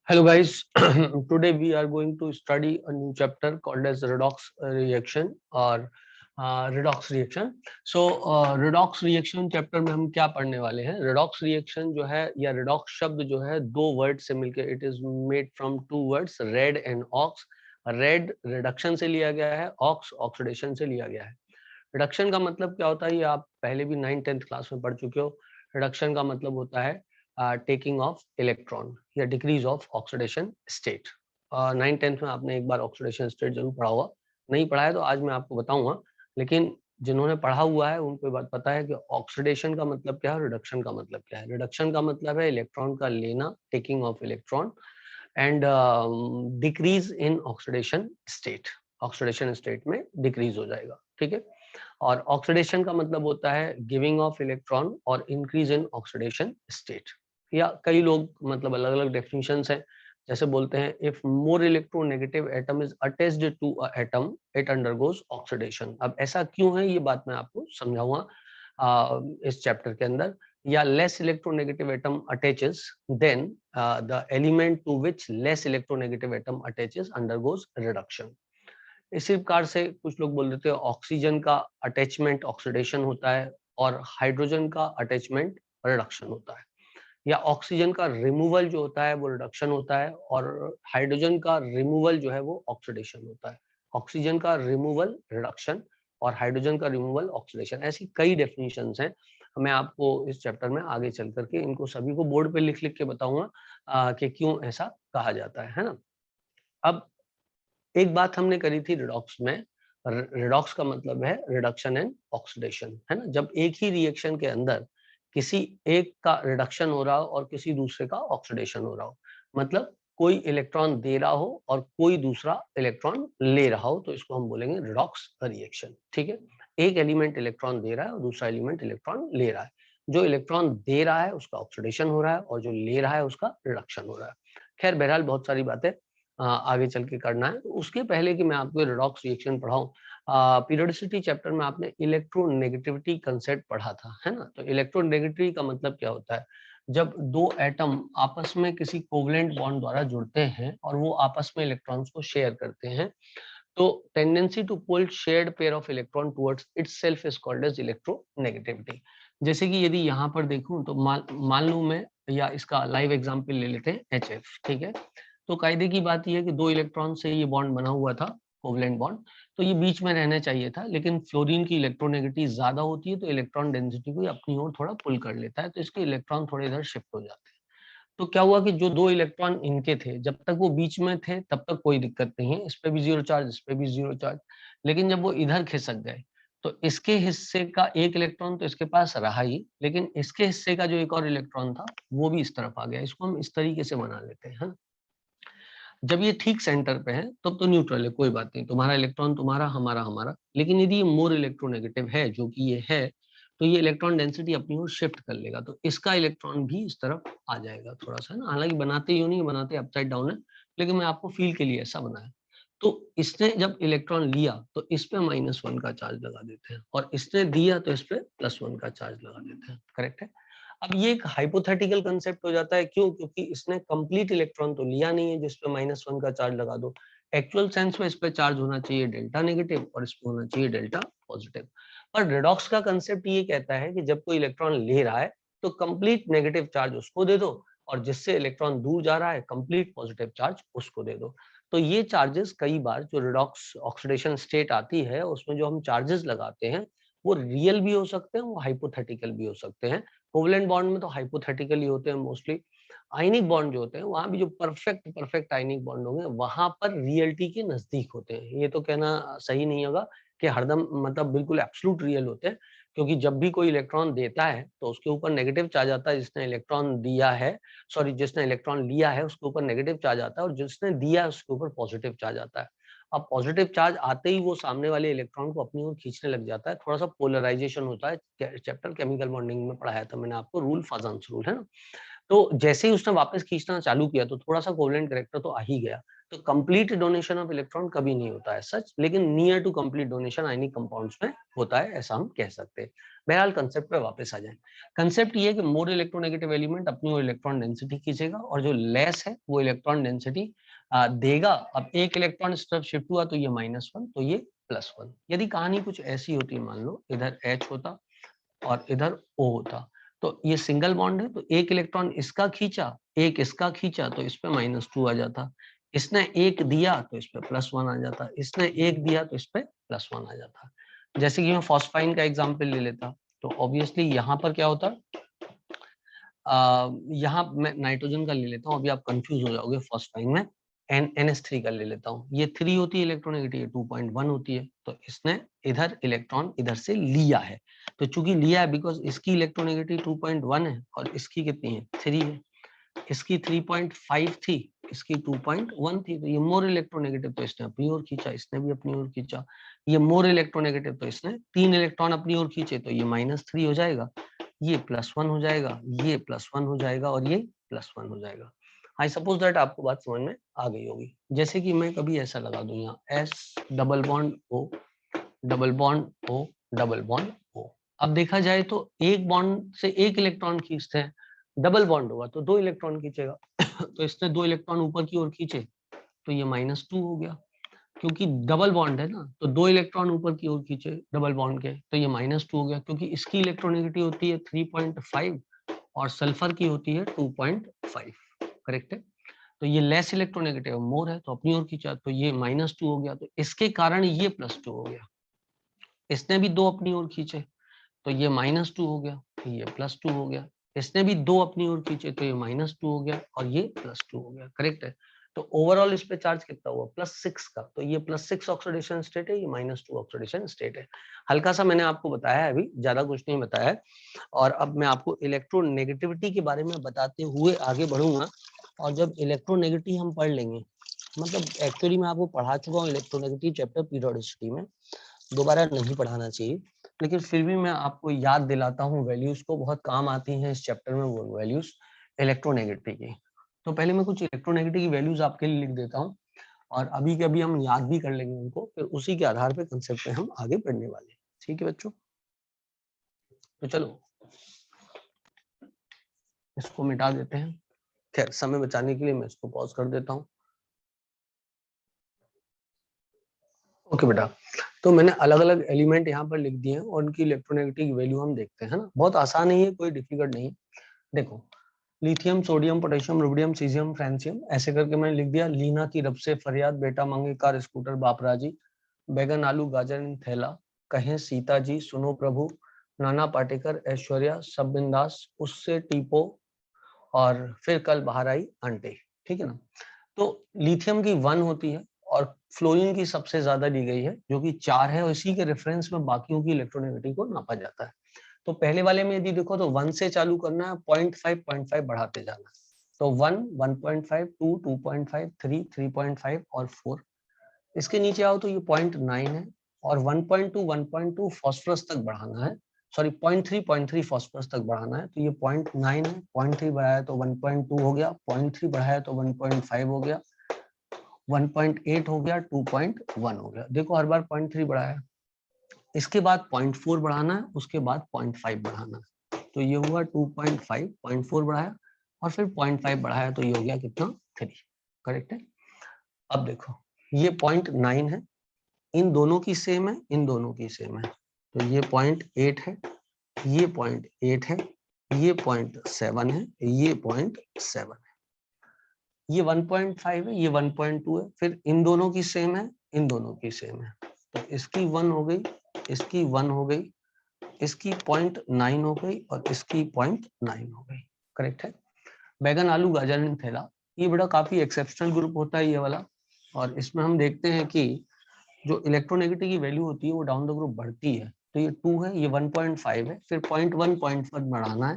Hello guys, today we are going to study a new chapter called as redox reaction or redox reaction. Redox reaction chapter में हम क्या पढ़ने वाले हैं? redox reaction जो है या redox शब्द जो है दो वर्ड से मिलकर it is made from two words red and ox. red reduction से लिया गया है, ox oxidation से लिया गया है. reduction का मतलब क्या होता है ये आप पहले भी 9th-10th क्लास में पढ़ चुके हो. reduction का मतलब होता है टेकिंग ऑफ इलेक्ट्रॉन या decrease of oxidation state. 9th-10th में आपने एक बार ऑक्सीडेशन स्टेट जरूर पढ़ा हुआ, नहीं पढ़ा है तो आज मैं आपको बताऊंगा, लेकिन जिन्होंने पढ़ा हुआ है उनको बात पता है कि ऑक्सीडेशन का मतलब क्या है, रिडक्शन का मतलब क्या है. रिडक्शन का मतलब है इलेक्ट्रॉन का लेना, taking of electron and decrease in oxidation state. Oxidation state में डिक्रीज हो जाएगा, ठीक है. और ऑक्सीडेशन का मतलब होता है गिविंग ऑफ इलेक्ट्रॉन और इंक्रीज इन ऑक्सीडेशन स्टेट. या कई लोग मतलब अलग अलग डेफिनेशंस हैं, जैसे बोलते हैं if more electronegative atom is attached to a atom it undergoes oxidation. अब ऐसा क्यों है ये बात मैं आपको समझाऊंगा इस चैप्टर के अंदर. या less electronegative atom attaches then the element to which less electronegative atom attaches undergoes reduction. इसी प्रकार से कुछ लोग बोल देते हैं ऑक्सीजन का अटैचमेंट ऑक्सीडेशन होता है और हाइड्रोजन का अटैचमेंट रिडक्शन होता है. या ऑक्सीजन का रिमूवल जो होता है वो रिडक्शन होता है और हाइड्रोजन का रिमूवल जो है वो ऑक्सीडेशन होता है. ऑक्सीजन का रिमूवल रिडक्शन और हाइड्रोजन का रिमूवल ऑक्सीडेशन. ऐसी कई डेफिनेशंस हैं, मैं आपको इस चैप्टर में आगे चल करके इनको सभी को बोर्ड पे लिख लिख के बताऊंगा कि क्यों ऐसा कहा जाता है ना. अब एक बात हमने करी थी रिडॉक्स में. रिडॉक्स का मतलब है रिडक्शन एंड ऑक्सीडेशन, है ना. जब एक ही रिएक्शन के अंदर किसी एक का रिडक्शन हो रहा हो और किसी दूसरे का ऑक्सीडेशन हो रहा हो, मतलब कोई इलेक्ट्रॉन दे रहा हो और कोई दूसरा इलेक्ट्रॉन ले रहा हो, तो इसको हम बोलेंगे रिडॉक्स रिएक्शन, ठीक है. एक एलिमेंट इलेक्ट्रॉन दे रहा है और दूसरा एलिमेंट इलेक्ट्रॉन ले रहा है. जो इलेक्ट्रॉन दे रहा है उसका ऑक्सीडेशन हो रहा है और जो ले रहा है उसका रिडक्शन हो रहा है. खैर बहरहाल बहुत सारी बातें आगे चल के करना है. उसके पहले कि मैं आपको रिडॉक्स रिएक्शन पढ़ाऊं, पीरियोडिसिटी चैप्टर में आपने इलेक्ट्रोनेगेटिविटी कंसेप्ट पढ़ा था, है ना. तो इलेक्ट्रोनेगेटिविटी का मतलब क्या होता है? जब दो एटम आपस में किसी कोवलेंट बॉन्ड द्वारा जुड़ते हैं और वो आपस में इलेक्ट्रॉन्स को शेयर करते हैं, तो tendency to pull shared pair of electron towards itself is called as electronegativity. जैसे कि यदि यहाँ पर देखूं तो मान लूं मैं, या इसका लाइव एग्जांपल ले लेते हैं HF, ठीक है. तो कायदे की बात यह है कि दो इलेक्ट्रॉन से ये बॉन्ड बना हुआ था, कोवलेंट बॉन्ड, तो ये बीच में रहना चाहिए था, लेकिन फ्लोरीन की इलेक्ट्रोनेगेटिविटी ज्यादा होती है तो इलेक्ट्रॉन डेंसिटी को अपनी ओर थोड़ा पुल कर लेता है, तो इसके इलेक्ट्रॉन थोड़े इधर शिफ्ट हो जाते हैं. तो क्या हुआ कि जो दो इलेक्ट्रॉन इनके थे, जब तक वो बीच में थे तब तक कोई दिक्कत नहीं है, इस पे भी जीरो चार्ज, इस पे भी जीरो चार्ज. लेकिन जब वो इधर खिसक गए तो इसके हिस्से का एक इलेक्ट्रॉन तो इसके पास रहा ही, लेकिन इसके हिस्से का जो एक और इलेक्ट्रॉन था वो भी इस तरफ आ गया. इसको हम इस तरीके से बना लेते हैं, हाँ? जब ये ठीक सेंटर पे है तब तो न्यूट्रल है, कोई बात नहीं, तुम्हारा इलेक्ट्रॉन तुम्हारा, हमारा हमारा. लेकिन यदि ये मोर इलेक्ट्रोनेगेटिव है, जो कि ये है, तो ये इलेक्ट्रॉन डेंसिटी अपनी ओर शिफ्ट कर लेगा, तो इसका इलेक्ट्रॉन भी इस तरफ आ जाएगा थोड़ा सा, ना. हालांकि बनाते यूं नहीं बनाते, अपसाइड डाउन है, लेकिन मैं आपको फील के लिए ऐसा बनाया. तो इसने जब इलेक्ट्रॉन लिया तो इस पे -1 का चार्ज लगा देते हैं और इसने दिया तो इस पे +1 का चार्ज लगा देते हैं, करेक्ट है. अब ये एक हाइपोथेटिकल कंसेप्ट हो जाता है, क्यों? क्योंकि इसने कंप्लीट इलेक्ट्रॉन तो लिया नहीं है जिस पे -1 का चार्ज लगा दो. एक्चुअल सेंस में इस पे चार्ज होना चाहिए डेल्टा नेगेटिव और इस पे होना चाहिए डेल्टा पॉजिटिव. पर रिडॉक्स का कंसेप्ट ये कहता है कि जब कोई इलेक्ट्रॉन ले रहा है तो कंप्लीट नेगेटिव चार्ज उसको दे दो और जिससे इलेक्ट्रॉन दूर जा रहा है कंप्लीट पॉजिटिव चार्ज उसको दे दो. तो ये चार्जेस कई बार जो रिडॉक्स ऑक्सीडेशन स्टेट आती है उसमें जो हम चार्जेस लगाते हैं वो रियल भी हो सकते हैं, वो हाइपोथेटिकल भी हो सकते हैं. कोवलेंट बॉन्ड में तो हाइपोथेटिकल ही होते हैं मोस्टली. आयनिक बॉन्ड जो होते हैं वहां भी जो परफेक्ट आयनिक बॉन्ड होंगे वहां पर रियलिटी के नजदीक होते हैं. ये तो कहना सही नहीं होगा कि हरदम मतलब बिल्कुल एब्सोल्यूट रियल होते हैं, क्योंकि जब भी कोई इलेक्ट्रॉन देता है तो उसके ऊपर नेगेटिव चार्ज आता है. जिसने इलेक्ट्रॉन दिया है, सॉरी, जिसने इलेक्ट्रॉन लिया है उसके ऊपर नेगेटिव चार्ज आता है और जिसने दिया है उसके ऊपर पॉजिटिव चार्ज आता है. अब पॉजिटिव चार्ज आते ही वो सामने वाले इलेक्ट्रॉन को अपनी ओर खींचने लग जाता है, थोड़ा सा पोलराइजेशन होता है. चैप्टर केमिकल बॉन्डिंग में पढ़ाया था मैंने आपको, रूल फाजान्स रूल, है ना. तो जैसे ही उसने वापस खींचना चालू किया तो थोड़ा सा कोवेलेंट कैरेक्टर तो आ ही गया। तो कंप्लीट डोनेशन ऑफ इलेक्ट्रॉन कभी नहीं होता है सच, लेकिन near to complete donation ionic compounds में होता है, ऐसा हम कह सकते हैं। बहरहाल कंसेप्ट पे वापस आ जाए। कंसेप्ट ये है कि मोर इलेक्ट्रोनेगेटिव एलिमेंट अपनी ओर इलेक्ट्रॉन डेंसिटी खींचेगा और जो लेस है वो इलेक्ट्रॉन डेंसिटी देगा। अब एक इलेक्ट्रॉन इस तरफ शिफ्ट हुआ तो ये -1, तो ये +1। यदि कहानी कुछ ऐसी होती, मान लो इधर H होता और इधर O होता, तो ये सिंगल बॉन्ड है, तो एक इलेक्ट्रॉन इसका खींचा, एक इसका खींचा, तो इस पे -2 आ जाता। इसने एक दिया तो इस पे +1 आ जाता, इसने एक दिया तो इस पे +1 आ जाता। जैसे कि मैं फॉस्फाइन का एग्जांपल ले लेता, तो ऑब्वियसली यहाँ पर क्या होता, यहाँ मैं नाइट्रोजन का ले लेता हूँ, अभी आप कंफ्यूज हो जाओगे फॉस्फाइन में। NH3 का ले लेता हूँ, ये 3 होती है इलेक्ट्रोनेगेटिव, 2.1 होती है, तो इसने इधर इलेक्ट्रॉन इधर से लिया है। तो चूंकि लिया है बिकॉज इसकी इलेक्ट्रोनेगेटिव 2.1 है और इसकी कितनी है, 3 है। इसकी 3.5 थी, इसकी 2.1 थी, तो ये मोर इलेक्ट्रोनेगेटिव, तो इसने अपनी ओर खींचा, इसने भी अपनी ओर खींचा। ये मोर इलेक्ट्रोनेगेटिव, तो इसने 3 इलेक्ट्रॉन अपनी ओर खींचे, तो ये -3 हो जाएगा, ये +1 हो जाएगा, ये +1 हो जाएगा और ये +1 हो जाएगा। आई सपोज दैट आपको बात समझ में आ गई होगी। जैसे कि मैं कभी ऐसा लगा दूं, यहाँ S double bond O double bond O double bond O। अब देखा जाए तो एक बॉन्ड से एक इलेक्ट्रॉन खींचते हैं, डबल बॉन्ड होगा तो 2 इलेक्ट्रॉन खींचेगा। तो इसने 2 इलेक्ट्रॉन ऊपर की ओर खींचे, तो ये -2 हो गया, क्योंकि डबल बॉन्ड है ना, तो 2 इलेक्ट्रॉन ऊपर की ओर खींचे डबल बॉन्ड के, तो ये -2 हो गया, क्योंकि इसकी इलेक्ट्रोनेगेटिव होती है 3.5 और सल्फर की होती है 2.5। करेक्ट है। तो ये लेस इलेक्ट्रोनेगेटिव मोर है, तो अपनी ओर खींचा, तो ये -2 हो गया, तो इसके कारण ये +2 हो गया। इसने भी 2 अपनी ओर खींचे, तो ये -2 हो गया, तो ये +2 हो गया। इसने भी 2 अपनी ओर खींचे, तो ये -2 हो गया और ये +2 हो गया। करेक्ट है। तो ओवरऑल इस पे चार्ज कितना हुआ, +6 का, तो ये +6 ऑक्सीडेशन स्टेट है, ये -2 ऑक्सीडेशन स्टेट है। हल्का सा मैंने आपको बताया है, अभी ज्यादा कुछ नहीं बताया है। और अब मैं आपको इलेक्ट्रोनेगेटिविटी के बारे में बताते हुए आगे बढ़ूंगा। और जब इलेक्ट्रोनेगेटिव हम पढ़ लेंगे, मतलब एक्चुअली मैं आपको पढ़ा चुका हूँ इलेक्ट्रोनेगेटिव चैप्टर पीरियोडिसिटी में, दोबारा नहीं पढ़ाना चाहिए, लेकिन फिर भी मैं आपको याद दिलाता हूँ, वैल्यूज को बहुत काम आती हैं इस चैप्टर में, वो वैल्यूज इलेक्ट्रोनेगेटिव की। तो पहले मैं कुछ इलेक्ट्रोनेगेटिव की वैल्यूज आपके लिए लिख देता हूँ, और अभी के अभी हम याद भी कर लेंगे उनको, फिर उसी के आधार पे कंसेप्ट पे हम आगे बढ़ने वाले हैं। ठीक है बच्चों, तो चलो इसको मिटा देते हैं। खैर समय बचाने के लिए मैं इसको पॉज कर देता हूँ। ओके बेटा, तो मैंने अलग अलग एलिमेंट यहाँ पर लिख दिए हैं और उनकी इलेक्ट्रोनेगेटिव की वैल्यू हम देखते हैं, है ना। बहुत आसान ही है, कोई डिफिकल्ट नहीं। देखो, lithium, sodium, potassium, rubidium, caesium, francium, ऐसे करके मैंने लिख दिया। लीना की रब से फरियाद, बेटा मांगे कार स्कूटर बापराजी, बैगन आलू गाजर इन थैला, कहें सीता जी सुनो प्रभु, नाना पाटेकर ऐश्वर्या सब बिंदास, उससे टीपो, और फिर कल बाहर आई आंटी। ठीक है ना। तो लिथियम की 1 होती है और फ्लोरीन की सबसे ज्यादा दी गई है जो कि 4 है, और इसी के रेफरेंस में बाकियों की इलेक्ट्रोनेगेटिविटी को नापा जाता है। तो पहले वाले में यदि देखो तो 1 से चालू करना है, 0.5 बढ़ाते जाना है। तो 1 1.5, 2 2.5, 3 3.5 और 4। इसके नीचे आओ तो ये 0.9 है, और 1.2 1.2 फास्फोरस तक बढ़ाना है, सॉरी 0.3 फास्फोरस तक बढ़ाना है। तो ये 0.9 है, 0.3 बढ़ाया तो 1.2 हो गया, 0.3 बढ़ाया तो 1.5 हो गया, 1.8 हो गया, 2.1 हो गया। देखो हर बार 0.3 बढ़ाया, इसके बाद 0.4 बढ़ाना है, उसके बाद 0.5 बढ़ाना है। तो ये हुआ 2.5, 0.4 बढ़ाया और फिर 0.5 बढ़ाया, तो ये हो गया कितना, 3। करेक्ट है। अब देखो ये 0.9 है, इन दोनों की सेम है, इन दोनों की सेम है, तो ये 0.8 है, ये 0.8 है, ये 0.7 है, ये 0.7 है, ये 1.5 है, ये 1.2 है, फिर इन दोनों की सेम है, इन दोनों की सेम है, तो इसकी 1 हो गई, इसकी 1 हो गई, इसकी 0.9 हो गई और इसकी 0.9 हो गई। करेक्ट है। बैगन आलू गाजर इन थैला, ये बड़ा काफी एक्सेप्शनल ग्रुप होता है ये वाला, और इसमें हम देखते हैं कि जो इलेक्ट्रोनेगेटिव की वैल्यू होती है वो डाउन द ग्रुप बढ़ती है। तो ये 2 है, ये 1.5 है, फिर 0.1 बढ़ाना है,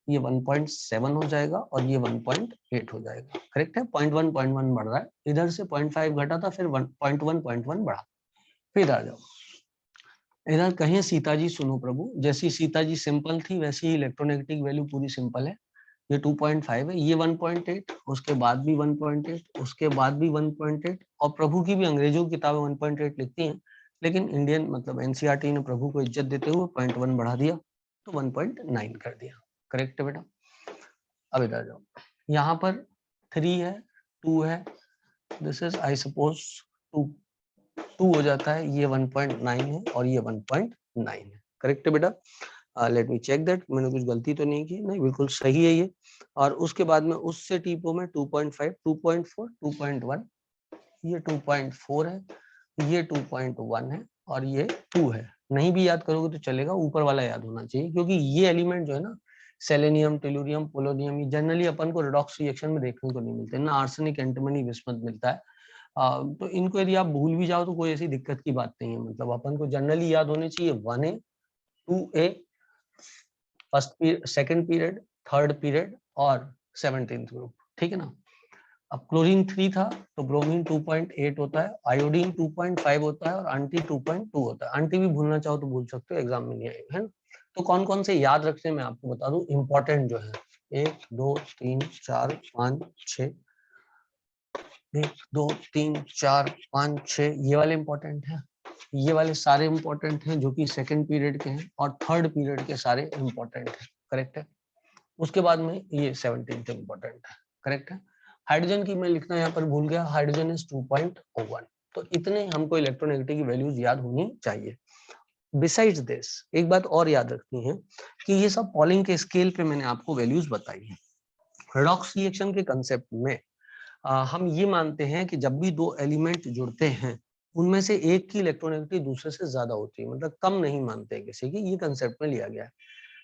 ये 1.7 हो जाएगा और ये 1.8 हो जाएगा। करेक्ट है। 0.1 बढ़ रहा है, इधर से 0.5 घटा था, फिर 0.1 बढ़ा। फिर आ जाओ इधर, कहें सीता जी सुनो प्रभु, जैसी सीता जी सिंपल थी वैसी ही इलेक्ट्रोनेगेटिव वैल्यू पूरी सिंपल है। ये 2.5 है, ये 1.8, उसके बाद भी 1.8, उसके बाद भी 1.8, और प्रभु की भी अंग्रेजों की किताबें 1.8 लिखती हैं, लेकिन इंडियन मतलब एनसीईआरटी ने प्रभु को इज्जत देते हुए 0.1 बढ़ा दिया, तो 1.9 कर दिया। करेक्ट है बेटा। अब इधर जाओ, यहाँ पर 3 है, 2 है, दिस इज आई सपोज 2 हो जाता है, ये 1.9 है और ये 1.9 है। करेक्ट है बेटा। लेट मी चेक दैट, मैंने कुछ गलती तो नहीं की, नहीं बिल्कुल सही है ये। और उसके बाद में उससे टीपो में 2.5, 2.4, 2.1, ये 2.4 है, ये 2.1 है और ये 2 है। नहीं भी याद करोगे तो चलेगा, ऊपर वाला याद होना चाहिए, क्योंकि ये एलिमेंट जो है ना, सेलेनियम, टेलुरियम, पोलोनियम, ये जनरली अपन को रिडॉक्स रिएक्शन में देखने को नहीं मिलते ना, आर्सेनिक, एंटिमनी, बिस्मथ मिलता है। तो इनको यदि आप भूल भी जाओ तो कोई ऐसी दिक्कत की बात नहीं है, मतलब अपन को जनरली याद होने चाहिए 1A, 2A, first second period, third period और 17th ग्रुप, ठीक है ना। अब क्लोरीन 3 था तो ब्रोमीन 2.8 होता है, आयोडीन 2.5 होता है और आंटी 2.2 होता है। आंटी भी भूलना चाहो तो भूल सकते हो, एग्जाम में नहीं आएगा, है ना। तो कौन कौन से याद रखने में आपको बता दूं, इंपॉर्टेंट जो है 1 2 3 4 5 6, 1 2 3 4 5 6, ये वाले इंपॉर्टेंट है, ये वाले सारे इंपॉर्टेंट हैं जो कि सेकंड पीरियड के हैं, और थर्ड पीरियड के सारे इंपॉर्टेंट हैं। करेक्ट है। उसके बाद में ये 17th इंपॉर्टेंट है। करेक्ट है। हाइड्रोजन की मैं लिखना यहाँ पर भूल गया, हाइड्रोजन इज 2.01। तो इतने हमको इलेक्ट्रोनेगेटिव की वैल्यूज याद होनी चाहिए। बिसाइड्स दिस एक बात और याद रखनी है कि ये सब पॉलिंग के स्केल पे मैंने आपको वैल्यूज बताई है। रेडॉक्स रिएक्शन के कंसेप्ट में हम ये मानते हैं कि जब भी दो एलिमेंट जुड़ते हैं उनमें से एक की इलेक्ट्रोनेगेटिविटी दूसरे से ज्यादा होती है, मतलब कम नहीं मानते किसी की, ये कंसेप्ट में लिया गया है।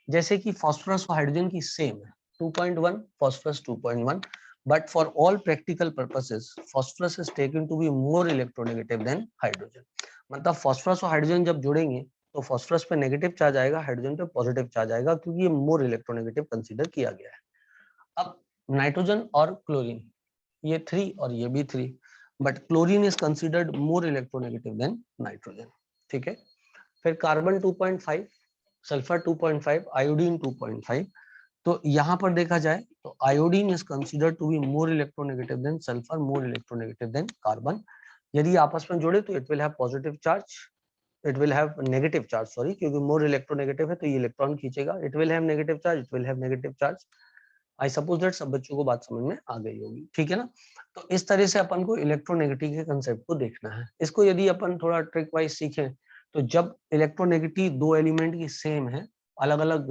जैसे कि फास्फोरस और हाइड्रोजन की सेम है, 2.1 phosphorus 2.1, but for all practical purposes phosphorus is taken to be more electronegative than hydrogen. मतलब फास्फोरस और हाइड्रोजन जब जुड़ेंगे तो फास्फोरस पे नेगेटिव चार्ज आएगा, हाइड्रोजन पे पॉजिटिव चार्ज आएगा, क्योंकि ये मोर इलेक्ट्रोनेगेटिव कंसीडर किया गया है। अब नाइट्रोजन और क्लोरीन, ये 3 और ये भी 3, but chlorine is considered more electronegative then nitrogen. ठीक है। फिर कार्बन 2.5, सल्फर 2.5, आयोडीन 2.5। तो यहाँ पर देखा जाए तो iodine is considered to be more electronegative than sulphur, more electronegative than carbon. यदि आपस में जोड़े तो it will have positive charge, it will have negative charge, sorry, क्योंकि मोर इलेक्ट्रोनेगेटिव है तो ये इलेक्ट्रॉन खींचेगा। It will have negative charge, it will have negative charge. I suppose that सब बच्चों को बात समझ में आ गई होगी, ठीक है ना। तो इस तरह से अपन को इलेक्ट्रोनेगेटिव के कंसेप्ट को देखना है। इसको यदि अपन थोड़ा ट्रिक वाइज सीखें तो जब इलेक्ट्रोनेगेटिव दो एलिमेंट की सेम है, अलग अलग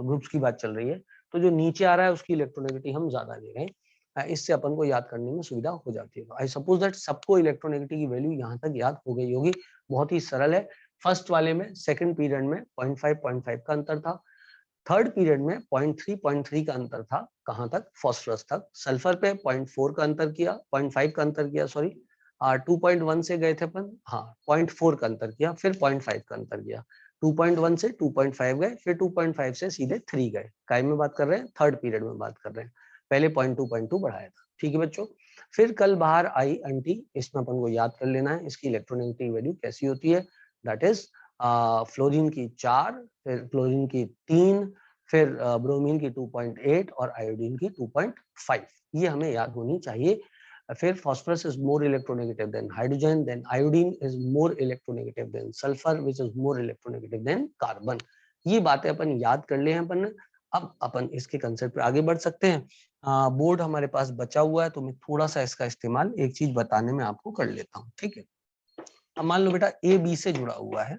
ग्रुप्स की बात चल रही है, तो जो नीचे आ रहा है उसकी इलेक्ट्रोनेगेटिव हम ज्यादा ले रहे हैं, इससे अपन को याद करने में सुविधा हो जाती है। आई सपोज दैट सबको इलेक्ट्रोनेगेटिव की वैल्यू यहाँ तक याद हो गई होगी। बहुत ही सरल है। फर्स्ट वाले में सेकंड पीरियड में 0.5 का अंतर था, थर्ड पीरियड में 0.3 का अंतर था, कहां तक, फास्फोरस तक। सल्फर पे 0.4 का अंतर किया, 0.5 का अंतर किया, सॉरी 2.1 से गए थे अपन, हाँ 0.4 का अंतर किया, फिर 0.5 का अंतर किया, 2.1 से 2.5 गए, फिर 2.5 से सीधे 3 गए। काय में बात कर रहे हैं, थर्ड पीरियड में बात कर रहे हैं, पहले 0.2 बढ़ाया था। ठीक है बच्चों। फिर कल बाहर आई एंटी, इसमें अपन को याद कर लेना है इसकी इलेक्ट्रोनेगेटिव वैल्यू कैसी होती है। दैट इज फ्लोरीन की 4, फिर क्लोरीन की 3, फिर ब्रोमीन की 2.8 और आयोडीन की 2.5, ये हमें याद होनी चाहिए। फिर phosphorus is more electronegative than hydrogen, then iodine is more electronegative than sulphur which is more electronegative than carbon. ये बातें अपन याद कर ले हैं अपन ने। अब अपन इसके कंसेप्ट पे आगे बढ़ सकते हैं। बोर्ड हमारे पास बचा हुआ है तो मैं थोड़ा सा इसका इस्तेमाल एक चीज बताने में आपको कर लेता हूँ, ठीक है। अब मान लो बेटा ए बी से जुड़ा हुआ है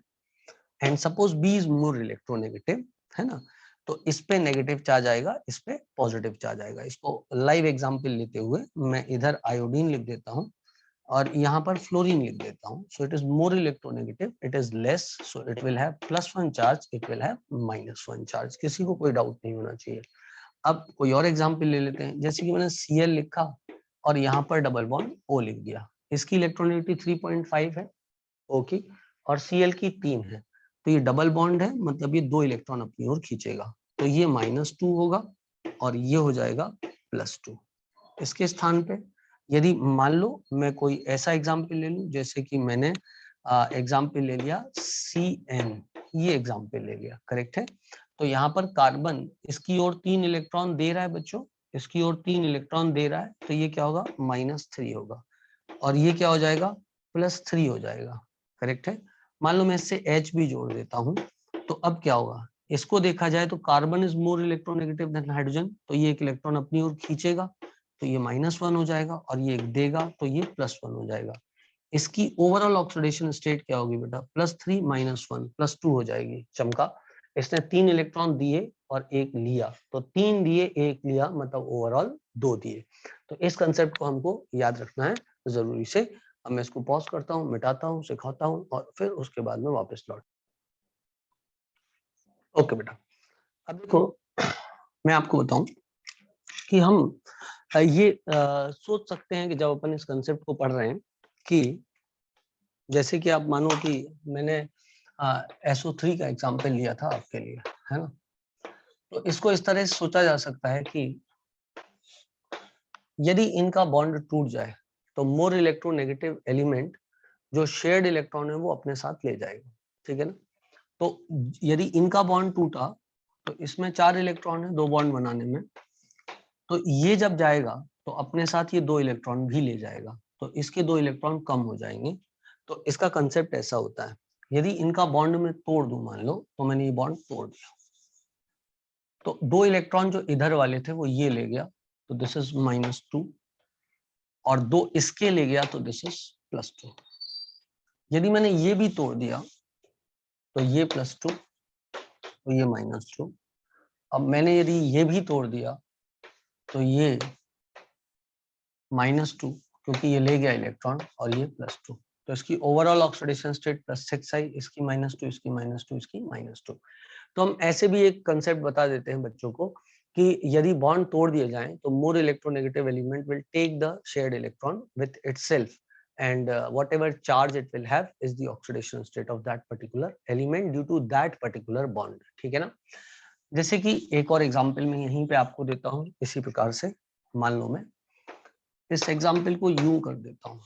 and suppose B is more electronegative, है ना, तो इस पे नेगेटिव चार्ज आएगा, इस पे पॉजिटिव चार्ज आएगा। इसको लाइव एग्जांपल लेते हुए मैं इधर आयोडीन लिख देता हूँ और यहाँ पर फ्लोरीन लिख देता हूँ। So it is more electronegative, it is less, so it will have +1 charge, it will have -1 charge. किसी को कोई डाउट नहीं होना चाहिए। अब कोई और एग्जाम्पल ले लेते हैं, जैसे कि मैंने Cl लिखा और यहाँ पर डबल बॉन्ड O लिख दिया। इसकी इलेक्ट्रोनेगेटिविटी 3.5 है, ओके, और Cl की 3 है, तो ये डबल बॉन्ड है, मतलब ये 2 इलेक्ट्रॉन अपनी ओर खींचेगा, तो ये -2 होगा और ये हो जाएगा +2। इसके स्थान पे यदि मान लो मैं कोई ऐसा एग्जाम्पल ले लूं, जैसे कि मैंने एग्जाम्पल ले लिया Cn, ये एग्जाम्पल ले लिया, करेक्ट है। तो यहाँ पर कार्बन इसकी ओर 3 इलेक्ट्रॉन दे रहा है बच्चों, इसकी ओर 3 इलेक्ट्रॉन दे रहा है, तो ये क्या होगा -3 होगा, और ये क्या हो जाएगा +3 हो जाएगा। करेक्ट है। मान लो मैं इससे H भी जोड़ देता हूँ, तो अब क्या होगा, इसको देखा जाए तो carbon is more electronegative than hydrogen, तो ये एक इलेक्ट्रॉन अपनी ओर खींचेगा, तो ये -1 हो जाएगा, और ये एक देगा तो ये +1 हो जाएगा। इसकी ओवरऑल ऑक्सीडेशन स्टेट क्या होगी बेटा, +3 -1 +2 हो जाएगी। चमका, इसने 3 इलेक्ट्रॉन दिए और 1 लिया, तो 3 दिए 1 लिया, मतलब ओवरऑल 2 दिए। तो इस कंसेप्ट को हमको याद रखना है जरूरी से। अब मैं इसको पॉज करता हूँ, मिटाता हूँ, सिखाता हूँ, और फिर उसके बाद में वापस लौट। ओके बेटा, अब देखो मैं आपको बताऊं कि हम ये सोच सकते हैं कि जब अपन इस कंसेप्ट को पढ़ रहे हैं कि जैसे कि आप मानो कि मैंने SO3 का एग्जांपल लिया था आपके लिए, है ना, तो इसको इस तरह से सोचा जा सकता है कि यदि इनका बॉन्ड टूट जाए तो मोर इलेक्ट्रोनेगेटिव एलिमेंट जो शेयर्ड इलेक्ट्रॉन है वो अपने साथ ले जाएगा, ठीक है ना। तो यदि इनका बॉन्ड टूटा तो इसमें 4 इलेक्ट्रॉन है 2 बॉन्ड बनाने में, तो ये जब जाएगा तो अपने साथ ये 2 इलेक्ट्रॉन भी ले जाएगा, तो इसके 2 इलेक्ट्रॉन कम हो जाएंगे। तो इसका कंसेप्ट ऐसा होता है, यदि इनका बॉन्ड में तोड़ दूं, मान लो तो मैंने ये बॉन्ड तोड़ दिया, तो 2 इलेक्ट्रॉन जो इधर वाले थे वो ये ले गया, तो दिस इज -2, और 2 इसके ले गया, तो दिस इज +2। यदि मैंने ये भी तोड़ दिया तो ये +2, तो ये -2। अब मैंने यदि ये भी तोड़ दिया तो ये -2, क्योंकि ये ले गया इलेक्ट्रॉन, और ये +2, तो इसकी ओवरऑल ऑक्सीडेशन स्टेट +6 आई, इसकी -2, इसकी -2, इसकी -2। तो हम ऐसे भी एक कंसेप्ट बता देते हैं बच्चों को कि यदि बॉन्ड तोड़ दिए जाएं तो more electronegative element will take the shared electron with itself, and whatever charge it will have is the oxidation state of that particular element due to that particular bond, ठीक है ना। जैसे कि एक और एग्जांपल मैं यहीं पे आपको देता हूं इसी प्रकार से। मान लो मैं इस एग्जांपल को यूं कर देता हूं,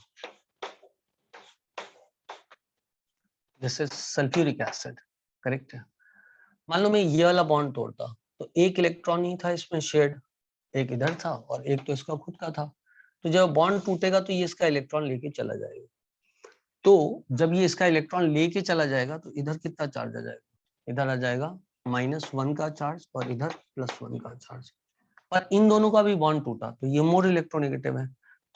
this is sulphuric acid, correct है। मान लो मैं ये वाला बॉन्ड तोड़ता तो एक इलेक्ट्रॉन ही था इसमें शेयर्ड, एक इधर था और एक तो इसका खुद का था, तो जब बॉन्ड टूटेगा तो ये इसका इलेक्ट्रॉन लेके चला जाएगा। तो जब ये इसका इलेक्ट्रॉन लेके चला जाएगा तो इधर कितना चार्ज आ जाएगा, इधर आ जाएगा -1 का चार्ज और इधर +1 का चार्ज। पर इन दोनों का भी बॉन्ड टूटा तो ये मोर इलेक्ट्रोनेगेटिव है,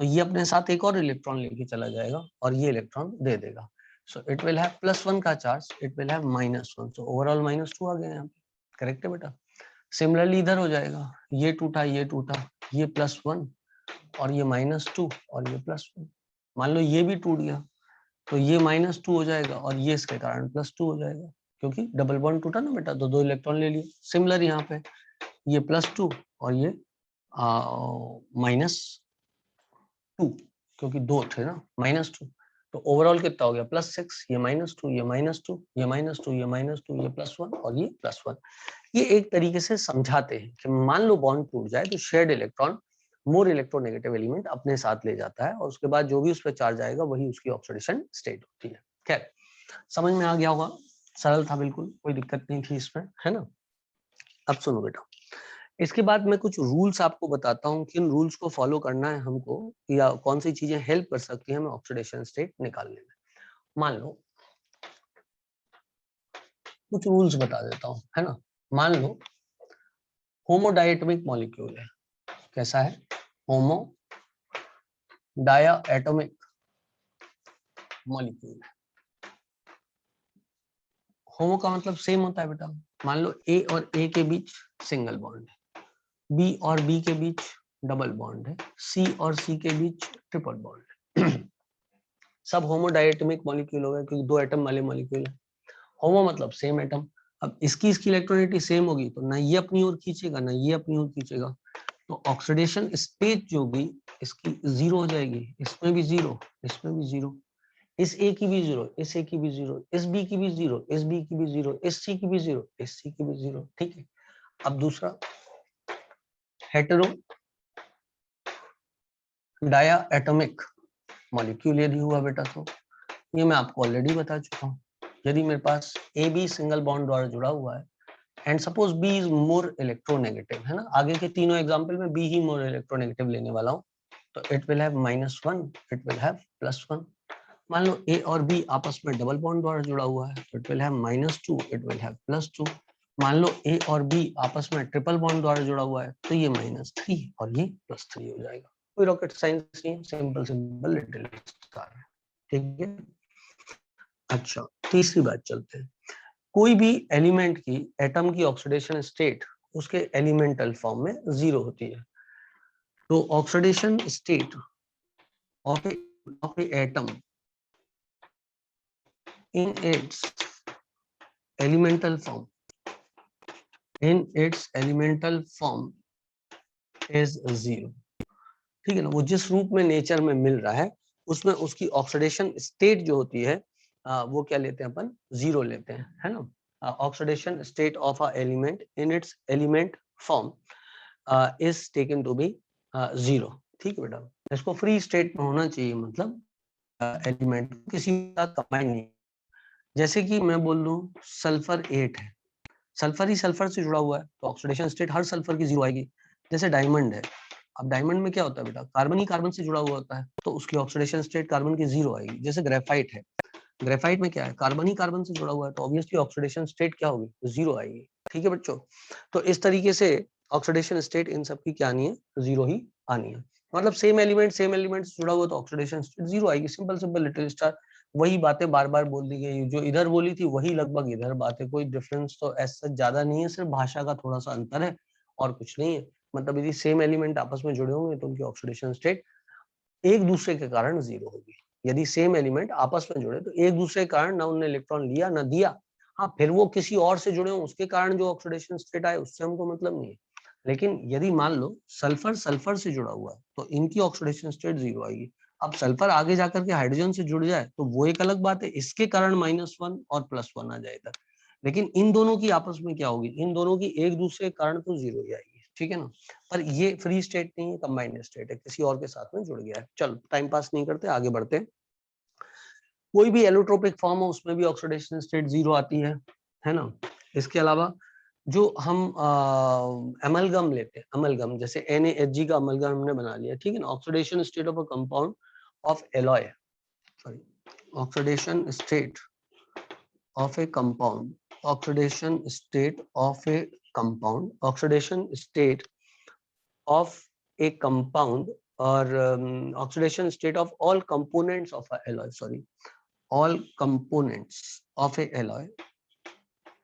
तो ये अपने साथ एक और इलेक्ट्रॉन लेके चला जाएगा और ये इलेक्ट्रॉन दे देगा। सो इट विल हैव +1 का charge, it will have -1, so overall -2 आ गया यहाँ पे। करेक्ट है बेटा। सिमिलरली इधर हो जाएगा, ये टूटा, ये टूटा, ये +1 और ये -2 और ये +1। मान लो ये भी टूट गया तो ये -2 हो जाएगा और ये इसके कारण +2 हो जाएगा, क्योंकि डबल बॉन्ड टूटा ना बेटा, तो 2 इलेक्ट्रॉन ले लिए। सिमिलर यहाँ पे ये +2 और ये -2, क्योंकि 2 थे ना, -2, तो ओवरऑल कितना हो गया +6, ये -2, ये -2, ये -2, ये -2, ये +1 और ये +1। ये एक तरीके से समझाते हैं कि मान लो बॉन्ड टूट जाए तो शेयर्ड इलेक्ट्रॉन मोर इलेक्ट्रोनेगेटिव एलिमेंट अपने साथ ले जाता है और उसके बाद जो भी उस पर चार्ज आएगा वही उसकी ऑक्सीडेशन स्टेट होती है। खैर, समझ में आ गया होगा, सरल था बिल्कुल, कोई दिक्कत नहीं थी इसमें, है ना। अब सुनो बेटा, इसके बाद मैं कुछ रूल्स आपको बताता हूँ, किन रूल्स को फॉलो करना है हमको, या कौन सी चीजें हेल्प कर सकती हैं हमें ऑक्सीडेशन स्टेट निकालने में। मान लो कुछ रूल्स बता देता हूँ, है ना। मान लो होमोडायटोमिक मॉलिक्यूल है, कैसा है, होमो डाया एटॉमिक मॉलिक्यूल है। होमो का मतलब सेम होता है बेटा। मान लो ए और ए के बीच सिंगल बॉन्ड है, बी और बी के बीच डबल बॉन्ड है, सी और सी के बीच ट्रिपल बॉन्ड है। सब होमोडायटोमिक मॉलिक्यूल हो गए क्योंकि 2 एटम वाले मॉलिक्यूल है। होमो मतलब सेम एटम। अब इसकी इलेक्ट्रोनेटी सेम होगी तो ना ये अपनी ओर खींचेगा ना ये अपनी ओर खींचेगा, तो ऑक्सीडेशन स्टेट जो होगी इसकी 0 हो जाएगी, इसमें भी 0, इसमें भी 0, इस ए की भी 0, इस ए की भी 0, इस बी की भी 0, इस बी की भी 0, इस सी की भी 0, इस सी की भी 0, ठीक है। अब दूसरा हेटेरो डाया एटॉमिक मॉलिक्यूल यदि हुआ बेटा, तो ये मैं आपको ऑलरेडी बता चुका हूँ। यदि मेरे पास ए बी सिंगल बॉन्ड द्वारा जुड़ा हुआ है and suppose B is more electronegative, है ना, आगे के तीनों एग्जांपल में बी ही मोर इलेक्ट्रोनेगेटिव लेने वाला हूँ, तो it will have -1, it will have +1। मान लो ए और बी आपस में डबल बॉन्ड द्वारा जुड़ा हुआ है, तो it will have -2, it will have +2। मान लो ए और बी आपस में ट्रिपल बॉन्ड द्वारा जुड़ा हुआ है, तो ये -3 और ये +3 हो जाएगा। कोई रॉकेट साइंस नहीं है, सिंपल सिंपल लिटिल स्टार है, ठीक है। अच्छा, तीसरी बात चलते हैं। कोई भी एलिमेंट की एटम की ऑक्सीडेशन स्टेट उसके एलिमेंटल फॉर्म में 0 होती है। तो oxidation state of A atom in its elemental form is 0, ठीक है ना। वो जिस रूप में नेचर में मिल रहा है उसमें उसकी ऑक्सीडेशन स्टेट जो होती है वो क्या लेते हैं अपन, 0 लेते हैं, है ना। Oxidation state of a element in its element form is taken to be 0, ठीक है बेटा। इसको फ्री स्टेट में होना चाहिए, मतलब एलिमेंट किसी का कंबाइन नहीं। जैसे कि मैं बोल दूं सल्फर 8 है, सल्फर ही सल्फर से जुड़ा हुआ है, तो ऑक्सीडेशन स्टेट हर सल्फर की 0 आएगी। जैसे डायमंड है, अब डायमंड में क्या होता है बेटा, कार्बन ही कार्बन से जुड़ा हुआ होता है, तो उसकी ऑक्सीडेशन स्टेट कार्बन की 0 आएगी। जैसे ग्रेफाइट है, ग्रेफाइट में क्या है, कार्बन ही कार्बन से जुड़ा हुआ है, तो ऑब्वियसली ऑक्सीडेशन स्टेट क्या होगी, 0 आएगी, ठीक है बच्चों। तो इस तरीके से ऑक्सीडेशन स्टेट इन सब की क्या आनी है, 0 ही आनी है। मतलब सेम एलिमेंट से जुड़ा हुआ तो ऑक्सीडेशन स्टेट 0 आएगी, सिंपल सिंपल लिटिल स्टार। वही बातें बार बार बोल दी गई, जो इधर बोली थी वही लगभग इधर बात है, कोई डिफरेंस तो ऐसा ज्यादा नहीं है, सिर्फ भाषा का थोड़ा सा अंतर है और कुछ नहीं है। मतलब यदि सेम एलिमेंट आपस में जुड़े होंगे तो उनकी ऑक्सीडेशन स्टेट एक दूसरे के कारण 0 होगी। यदि सेम एलिमेंट आपस में जुड़े तो एक दूसरे के कारण ना उन्होंने इलेक्ट्रॉन लिया ना दिया, हाँ फिर वो किसी और से जुड़े हो उसके कारण जो ऑक्सीडेशन स्टेट आए उससे हमको मतलब नहीं है। लेकिन यदि मान लो सल्फर सल्फर से जुड़ा हुआ है तो इनकी ऑक्सीडेशन स्टेट 0 आएगी। अब सल्फर आगे जाकर के हाइड्रोजन से जुड़ जाए तो वो एक अलग बात है, इसके कारण -1 और +1 आ जाएगा। लेकिन इन दोनों की आपस में क्या होगी, इन दोनों की एक दूसरे के कारण तो 0 ही आएगी, ठीक है ना। पर ये फ्री स्टेट नहीं है, कंबाइंड स्टेट है, किसी और के साथ में जुड़ गया है। चलो टाइम पास नहीं करते, आगे बढ़ते हैं। कोई भी एलोट्रोपिक फॉर्म हो उसमें भी ऑक्सीडेशन स्टेट 0 आती है ना। इसके अलावा जो हम अमलगम लेते हैं, अमलगम जैसे NaHg का अमलगम हमने बना लिया, ठीक है ना। Oxidation state of a compound of alloy, sorry, oxidation state of A compound, oxidation state of A compound, oxidation state of a compound or oxidation state of all components of a alloy, sorry, all components of a alloy,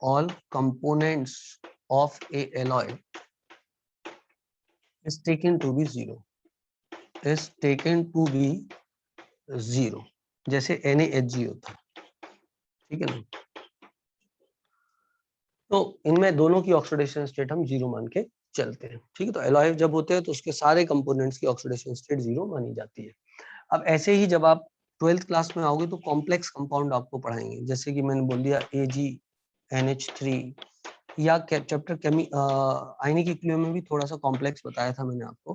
all components of a alloy is taken to be 0, is taken to be 0, जैसे NaHg होता है, ठीक है ना। तो इनमें दोनों की ऑक्सीडेशन स्टेट हम 0 मान के चलते हैं, ठीक है। तो एलॉय जब होते हैं तो उसके सारे कंपोनेंट्स की ऑक्सीडेशन स्टेट 0 मानी जाती है। अब ऐसे ही जब आप 12th क्लास में आओगे तो कॉम्प्लेक्स कंपाउंड आपको पढ़ाएंगे, जैसे कि मैंने बोल दिया AgNH3, या चैप्टर आयनिक इक्विलिब्रियम में भी थोड़ा सा कॉम्प्लेक्स बताया था मैंने आपको।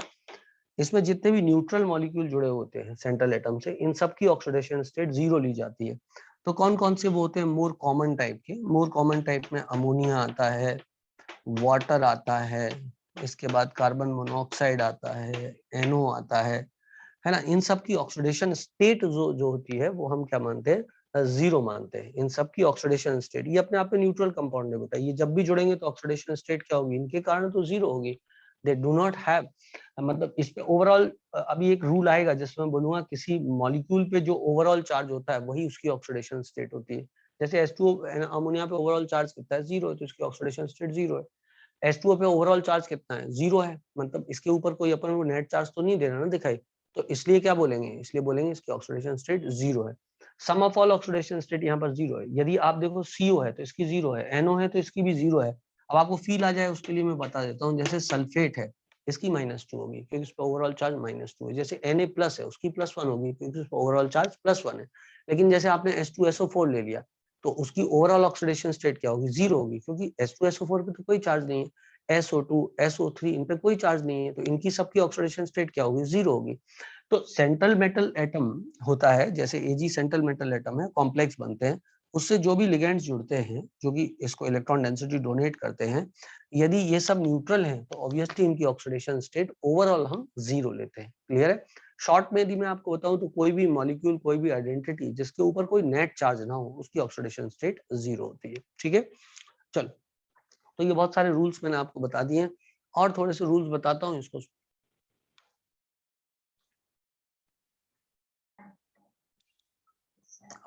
इसमें जितने भी न्यूट्रल मॉलिक्यूल जुड़े होते हैं सेंट्रल एटम से, इन सब की ऑक्सीडेशन स्टेट 0 ली जाती है। तो कौन कौन से वो होते हैं, मोर कॉमन टाइप के, मोर कॉमन टाइप में अमोनिया आता है, वाटर आता है, इसके बाद कार्बन मोनोऑक्साइड आता है, NO आता है ना। इन सब की ऑक्सीडेशन स्टेट जो होती है वो हम क्या मानते हैं, 0 मानते हैं। इन सब की ऑक्सीडेशन स्टेट, ये अपने आप में न्यूट्रल कंपाउंड है बेटा, ये जब भी जुड़ेंगे तो ऑक्सीडेशन स्टेट क्या होगी, इनके कारण तो 0 होगी। दे डू नॉट हैव, मतलब इस पे ओवरऑल अभी एक रूल आएगा जिसमें बोलूंगा किसी मॉलिक्यूल पे जो ओवरऑल चार्ज होता है वही उसकी ऑक्सीडेशन स्टेट होती है। जैसे H2O अमोनिया पे ओवरऑल चार्ज कितना है, 0 है, तो इसकी ऑक्सीडेशन स्टेट 0 है। H2O पे ओवरऑल चार्ज कितना है, 0 है, मतलब इसके ऊपर कोई अपन को नेट चार्ज तो नहीं दे रहा ना दिखाई, तो इसलिए क्या बोलेंगे, इसलिए बोलेंगे इसकी ऑक्सीडेशन स्टेट 0 है। Sum of all oxidation state यहाँ पर 0 है। यदि आप देखो CO है तो इसकी 0 है, NO है तो इसकी भी 0 है। अब आपको फील आ जाए उसके लिए मैं बता देता हूँ, जैसे सल्फेट है इसकी -2 होगी क्योंकि इस पर ओवरऑल चार्ज -2 है। जैसे Na+ है उसकी +1 होगी क्योंकि उस पर ओवरऑल चार्ज +1 है। लेकिन जैसे आपने H2SO4 ले लिया तो उसकी ओवरऑल ऑक्सीडेशन स्टेट क्या होगी, 0 होगी, क्योंकि H2SO4 पे तो कोई चार्ज नहीं है, SO2 SO3 इन पे कोई चार्ज नहीं है, तो इनकी सबकी ऑक्सीडेशन स्टेट क्या होगी, 0 होगी। तो सेंट्रल मेटल एटम होता है, जैसे Ag सेंट्रल मेटल एटम है, कॉम्प्लेक्स बनते हैं, उससे जो भी लिगेंड्स जुड़ते हैं, जो कि इसको इलेक्ट्रॉन डेंसिटी डोनेट करते हैं, यदि ये सब न्यूट्रल हैं तो ऑब्वियसली इनकी ऑक्सीडेशन स्टेट ओवरऑल हम 0 लेते हैं। क्लियर है? शॉर्ट में यदि मैं आपको बताऊं तो कोई भी मॉलिक्यूल, कोई भी आइडेंटिटी जिसके ऊपर कोई नेट चार्ज ना हो, उसकी ऑक्सीडेशन स्टेट 0 होती है। ठीक है, चलो, तो ये बहुत सारे रूल्स मैंने आपको बता दिए हैं, और थोड़े से रूल्स बताता हूँ इसको।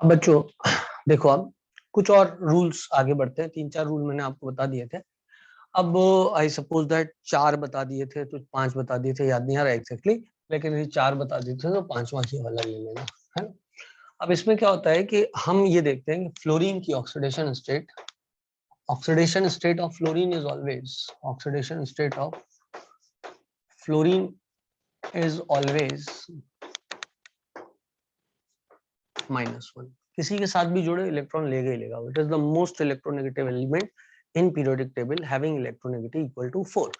अब बच्चों देखो, अब कुछ और रूल्स आगे बढ़ते हैं। 3-4 रूल मैंने आपको बता दिए थे। अब आई सपोज दैट 4 बता दिए थे तो 5 बता दिए थे, याद नहीं आ रहा एग्जैक्टली, लेकिन ये 4 बता दिए थे तो 5वां ये वाला ले लेना है। अब इसमें क्या होता है कि हम ये देखते हैं कि फ्लोरीन की oxidation state of fluorine is always oxidation state of fluorine is always -1। किसी के साथ भी जुड़े इलेक्ट्रॉन लेगा ही लेगा। It is the most electronegative element in periodic table having electronegative equal to 4।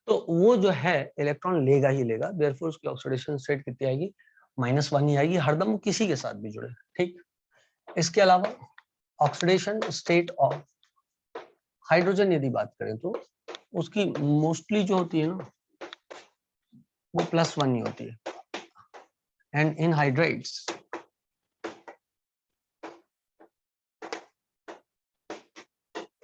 तो वो जो है इलेक्ट्रॉन लेगा ही लेगा, देयरफॉर उसकी ऑक्सीडेशन स्टेट कितनी आएगी? -1 ही आएगी, हरदम किसी के साथ भी जुड़े। ठीक, इसके अलावा ऑक्सीडेशन स्टेट ऑफ हाइड्रोजन यदि बात करें तो उसकी मोस्टली जो होती है ना, वो +1 ही होती है, एंड इन हाइड्राइड्स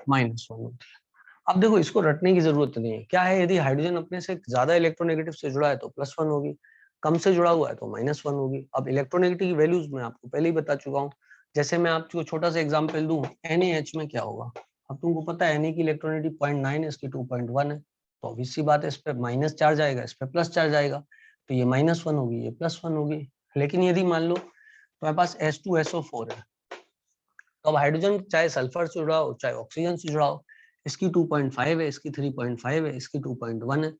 -1 होती है। अब देखो, इसको रटने की जरूरत नहीं है। क्या है, यदि हाइड्रोजन अपने से ज्यादा इलेक्ट्रोनेगेटिव से जुड़ा है तो +1 होगी, कम से जुड़ा हुआ है तो -1 होगी। अब इलेक्ट्रोनेगेटिव की वैल्यूज मैं आपको पहले ही बता चुका हूँ। जैसे मैं आपको छोटा सा एग्जांपल दूं, NaH में क्या होगा? अब तुमको पता है Na की इलेक्ट्रोनेगेटिव 0.9 है, इसकी 2.1 है, तो ऑब्वियस सी बात है, इस पे माइनस चार्ज आएगा, इस पे प्लस चार्ज आएगा, तो ये -1 होगी, ये +1 होगी। लेकिन यदि मान लो तुम्हारे पास H2SO4 है, तो अब हाइड्रोजन चाहे सल्फर से जुड़ा हो चाहे ऑक्सीजन से जुड़ा हो, इसकी 2.5 है, इसकी 3.5 है, इसकी 2.1 है,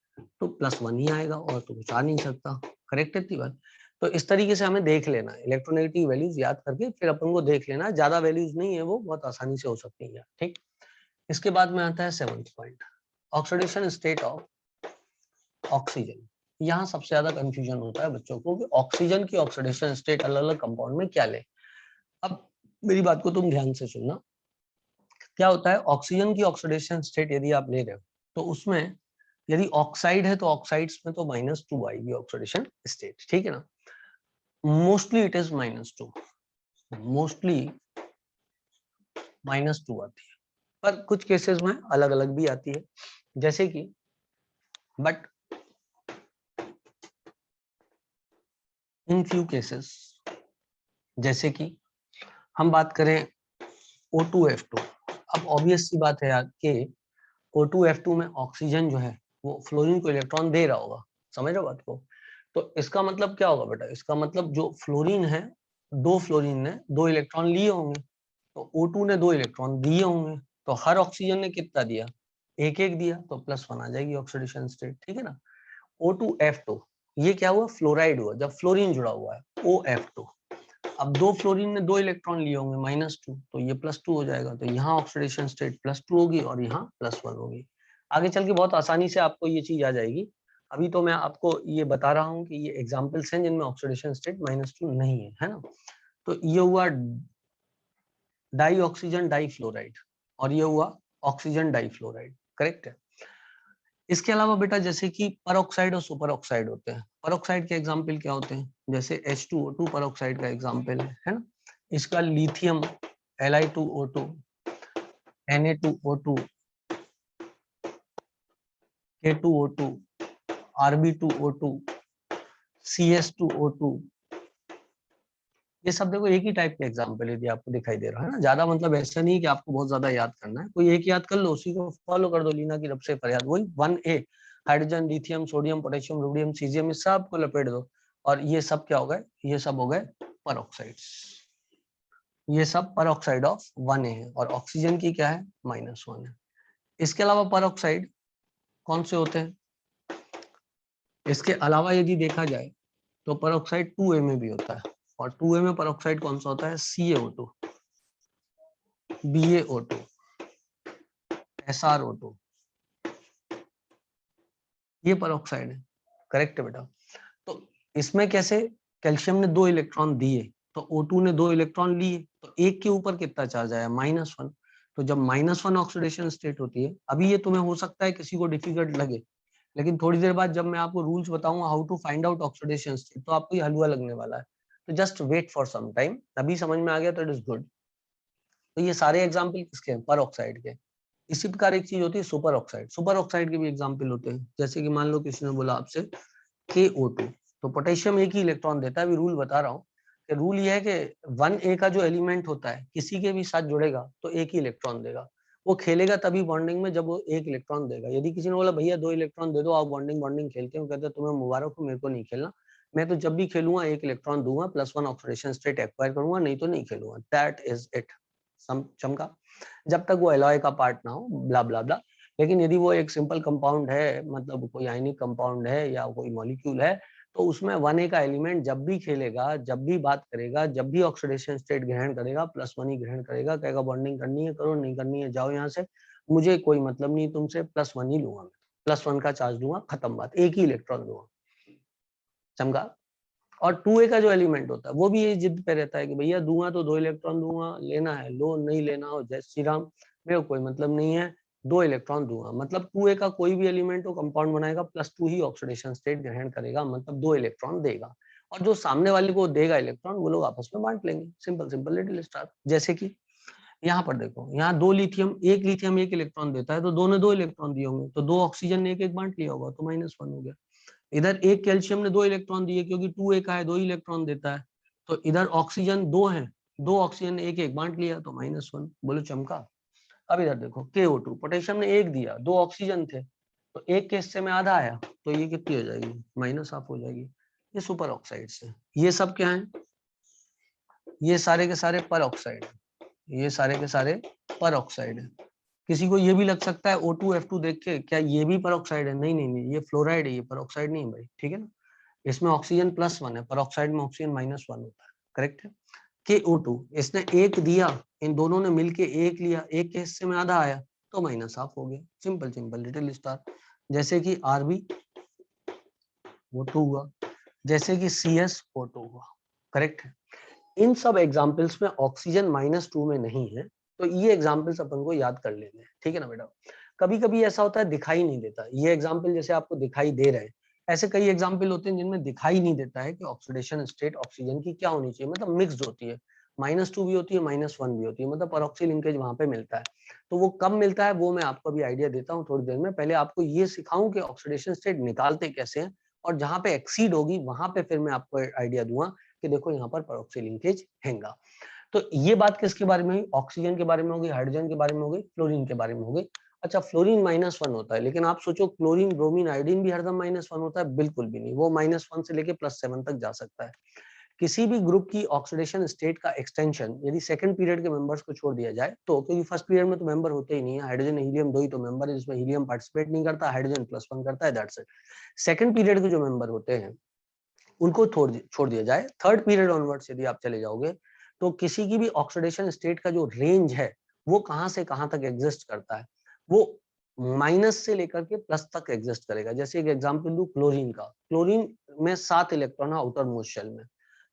तो +1 ही आएगा, और तो कुछ आ नहीं सकता। करेक्ट है बात? तो इस तरीके से हमें देख लेना है, इलेक्ट्रोनेगेटिव वैल्यूज याद करके फिर अपन को देख लेना है। ज्यादा वैल्यूज नहीं है, वो बहुत आसानी से हो सकती है। ठीक, इसके बाद में आता है 7th point, oxidation state of oxygen. यहाँ सबसे ज्यादा कंफ्यूजन होता है बच्चों को कि ऑक्सीजन की ऑक्सीडेशन स्टेट अलग अलग कंपाउंड में क्या ले। अब मेरी बात को तुम ध्यान से सुनना। क्या होता है, ऑक्सीजन की ऑक्सीडेशन स्टेट यदि आप ले रहे हो तो उसमें यदि ऑक्साइड है तो ऑक्साइड्स में तो -2 आएगी ऑक्सीडेशन स्टेट। ठीक है ना? मोस्टली इट इज -2, मोस्टली -2 आती है, पर कुछ केसेस में अलग अलग भी आती है, जैसे कि बट इन फ्यू केसेस, जैसे कि हम बात करें O2F2। अब ऑब्वियस सी बात है यार कि O2F2 में ऑक्सीजन जो है वो फ्लोरीन को इलेक्ट्रॉन दे रहा होगा। समझ रहे हो बात को? तो इसका मतलब क्या होगा बेटा? इसका मतलब जो फ्लोरीन है, 2 फ्लोरीन ने 2 इलेक्ट्रॉन लिए होंगे, तो O2 ने 2 इलेक्ट्रॉन दिए होंगे, तो हर ऑक्सीजन ने कितना दिया? एक एक दिया, तो +1 आ जाएगी ऑक्सीडेशन स्टेट। ठीक है ना? O2F2 ये क्या हुआ? फ्लोराइड हुआ, जब फ्लोरीन जुड़ा हुआ है। OF2, अब 2 फ्लोरीन ने 2 इलेक्ट्रॉन लिए होंगे, -2, तो ये +2 हो जाएगा, तो यहाँ ऑक्सीडेशन स्टेट +2 होगी और यहाँ +1 होगी। आगे चल के बहुत आसानी से आपको ये चीज आ जाएगी। अभी तो मैं आपको ये बता रहा हूँ कि ये एग्जांपल्स हैं जिनमें ऑक्सीडेशन स्टेट -2 नहीं है, है ना? तो ये हुआ डाई ऑक्सीजन डाई फ्लोराइड, और ये हुआ ऑक्सीजन डाई फ्लोराइड। करेक्ट है? इसके अलावा बेटा जैसे कि परऑक्साइड और सुपर ऑक्साइड होते हैं। परऑक्साइड के एग्जाम्पल क्या होते हैं? जैसे H2O2 परऑक्साइड का एग्जाम्पल है ना? इसका lithium Li2O2, Na2O2, K2O2, Rb2O2, CS2O2, ये सब देखो एक ही टाइप के एग्जाम्पल यदि आपको दिखाई दे रहा है ना। ज्यादा मतलब ऐसा नहीं कि आपको बहुत ज्यादा याद करना है, कोई एक याद कर लो, उसी को फॉलो कर दो, लीना की रब से फरियाद, वही 1A, hydrogen, lithium, sodium, potassium, rubidium, caesium, इस सब को लपेट दो, और ये सब क्या हो गए? ये सब हो गए परऑक्साइड्स। ये सब परऑक्साइड ऑफ 1A है, और ऑक्सीजन की क्या है? -1 है। इसके अलावा परऑक्साइड कौन से होते हैं? इसके अलावा यदि देखा जाए तो परऑक्साइड 2A में भी होता है, और 2A में परऑक्साइड कौन सा होता है? CaO2, BaO2, SrO2, ये परऑक्साइड है। करेक्ट है बेटा? तो इसमें कैसे? कैल्शियम ने 2 इलेक्ट्रॉन दिए, तो O2 ने 2 इलेक्ट्रॉन लिए, तो एक के ऊपर कितना चार्ज आया, -1। तो जब -1 ऑक्सीडेशन स्टेट होती है, अभी ये तुम्हें हो सकता है किसी को डिफिकल्ट लगे, लेकिन थोड़ी देर बाद जब मैं आपको रूल्स बताऊंगा how to find out oxidation state, तो आपको ये हलवा लगने वाला है। तो just wait for some time, अभी समझ में आ गया तो इट इज गुड। तो ये सारे एग्जाम्पल किसके हैं, पर ऑक्साइड के। इसी प्रकार एक चीज होती है सुपर ऑक्साइड, सुपर ऑक्साइड के भी एग्जाम्पल होते हैं। जैसे कि मान लो किसी ने बोला आपसे KO2, तो पोटेशियम एक ही इलेक्ट्रॉन देता है। अभी रूल बता रहा हूँ कि रूल ये है कि 1A का जो एलिमेंट होता है किसी के भी साथ जुड़ेगा तो एक ही इलेक्ट्रॉन देगा। वो खेलेगा तभी बॉन्डिंग में जब वो एक इलेक्ट्रॉन देगा। यदि किसी ने बोला भैया 2 इलेक्ट्रॉन दे दो, आप बॉन्डिंग बॉन्डिंग खेलते हो, कहते तुम्हें मुबारक हो, मेरे को नहीं खेलना, मैं तो जब भी खेलूंगा एक इलेक्ट्रॉन दूंगा, +1 ऑक्सीडेशन स्टेट एक्वायर करूंगा, नहीं तो नहीं खेलूंगा। दैट इज इट, चमका। जब तक वो एलॉय का पार्ट ना हो, ब्ला ब्ला ब्ला। लेकिन यदि वो एक सिंपल कंपाउंड है, मतलब कोई आयनिक कंपाउंड है या कोई मॉलिक्यूल है, तो उसमें 1A का एलिमेंट जब भी खेलेगा, जब भी बात करेगा, जब भी ऑक्सीडेशन स्टेट ग्रहण करेगा, +1 ही ग्रहण करेगा। कहेगा बॉन्डिंग करनी है करो, नहीं करनी है जाओ यहाँ से, मुझे कोई मतलब नहीं तुमसे, +1 ही लूंगा मैं, +1 का चार्ज दूंगा, खत्म बात, एक ही इलेक्ट्रॉन दूंगा। चमका। और 2A का जो एलिमेंट होता है वो भी ये जिद पे रहता है कि भैया दूंगा तो 2 इलेक्ट्रॉन दूंगा, लेना है लो, नहीं लेना हो जय श्री राम, मेरे को कोई मतलब नहीं है, 2 इलेक्ट्रॉन दूंगा। मतलब 2A का कोई भी एलिमेंट हो कंपाउंड बनाएगा, +2 ही ऑक्सीडेशन स्टेट ग्रहण करेगा, मतलब 2 इलेक्ट्रॉन देगा। और जो सामने वाले को देगा इलेक्ट्रॉन, वो लोग आपस में बांट लेंगे। Simple simple little star. जैसे कि यहाँ पर देखो, यहाँ 2 लिथियम, एक लिथियम एक इलेक्ट्रॉन देता है, तो 2 ने 2 इलेक्ट्रॉन दिए होंगे, तो 2 ऑक्सीजन ने एक एक बांट लिया होगा, तो -1 हो गया। इधर एक कैल्शियम ने 2 इलेक्ट्रॉन दिए, क्योंकि 2A का है, 2 इलेक्ट्रॉन देता है, तो इधर ऑक्सीजन 2 है, 2 ऑक्सीजन ने एक एक बांट लिया, तो -1। बोलो चमका। अब इधर देखो KO2, पोटेशियम ने एक दिया, 2 ऑक्सीजन थे, तो एक के हिस्से में आधा आया, तो ये कितनी हो जाएगी, -1/2 हो जाएगी। ये सुपर ऑक्साइड से। ये सब क्या है, ये सारे के सारे पर ऑक्साइड, ये सारे के सारे पर ऑक्साइड है। किसी को ये भी लग सकता है O2F2 देख के क्या ये भी पर ऑक्साइड है, नहीं नहीं नहीं, ये फ्लोराइड है, ये पर ऑक्साइड नहीं है भाई, ठीक है ना। इसमें ऑक्सीजन +1 है, पर ऑक्साइड में ऑक्सीजन -1 होता है, करेक्ट है। KO2 इसने एक दिया, इन दोनों ने मिलके एक लिया, एक के हिस्से में आधा आया, तो -1/2 हो गया। Simple simple little star. जैसे कि RB O2 हुआ, जैसे कि CsO2 हुआ, करेक्ट है। इन सब एग्जाम्पल्स में ऑक्सीजन -2 में नहीं है, तो ये एग्जाम्पल्स अपन को याद कर लेने हैं, ठीक है ना बेटा। कभी कभी ऐसा होता है दिखाई नहीं देता, ये एग्जाम्पल जैसे आपको दिखाई दे रहे हैं, ऐसे कई एग्जाम्पल होते हैं जिनमें दिखाई नहीं देता है कि ऑक्सीडेशन स्टेट ऑक्सीजन की क्या होनी चाहिए, मतलब मिक्स्ड होती है, -2 भी होती है, -1 भी होती है, मतलब परऑक्सी लिंकेज वहां पे मिलता है। तो वो कब मिलता है वो मैं आपको अभी आइडिया देता हूँ थोड़ी देर में। पहले आपको ये सिखाऊं कि ऑक्सीडेशन स्टेट निकालते कैसे हैं, और जहां पे एक्सीड होगी वहां पे फिर मैं आपको आइडिया दूंगा कि देखो यहाँ पर परऑक्सी लिंकेज हैगा। तो ये बात किसके बारे में हुई, ऑक्सीजन के बारे में हो गई, हाइड्रोजन के बारे में हो गई, फ्लोरीन के बारे में हो गई। अच्छा फ्लोरीन -1 होता है, लेकिन आप सोचो क्लोरीन ब्रोमीन आयोडीन भी हरदम -1 होता है, बिल्कुल भी नहीं। वो -1 से लेके +7 तक जा सकता है। किसी भी ग्रुप की ऑक्सीडेशन स्टेट का एक्सटेंशन यदि सेकंड पीरियड के मेंबर्स को छोड़ दिया जाए तो, क्योंकि फर्स्ट पीरियड में तो मेंबर होते ही नहीं है, हाइड्रोजन हीलियम 2 ही तो मेंबर है, जिसमें हीलियम पार्टिसिपेट नहीं करता, हाइड्रोजन +1 करता है, दैट्स इट। सेकंड पीरियड के जो मेंबर होते हैं उनको छोड़ दिया जाए, थर्ड पीरियड ऑनवर्ड्स यदि आप चले जाओगे, तो किसी की भी ऑक्सीडेशन स्टेट का जो रेंज है वो कहां से कहां तक एग्जिस्ट करता है, वो माइनस से लेकर के प्लस तक एग्जिस्ट करेगा। जैसे एक एग्जांपल दूं क्लोरीन का, क्लोरीन में 7 इलेक्ट्रॉन है आउटर मोस्ट शेल में,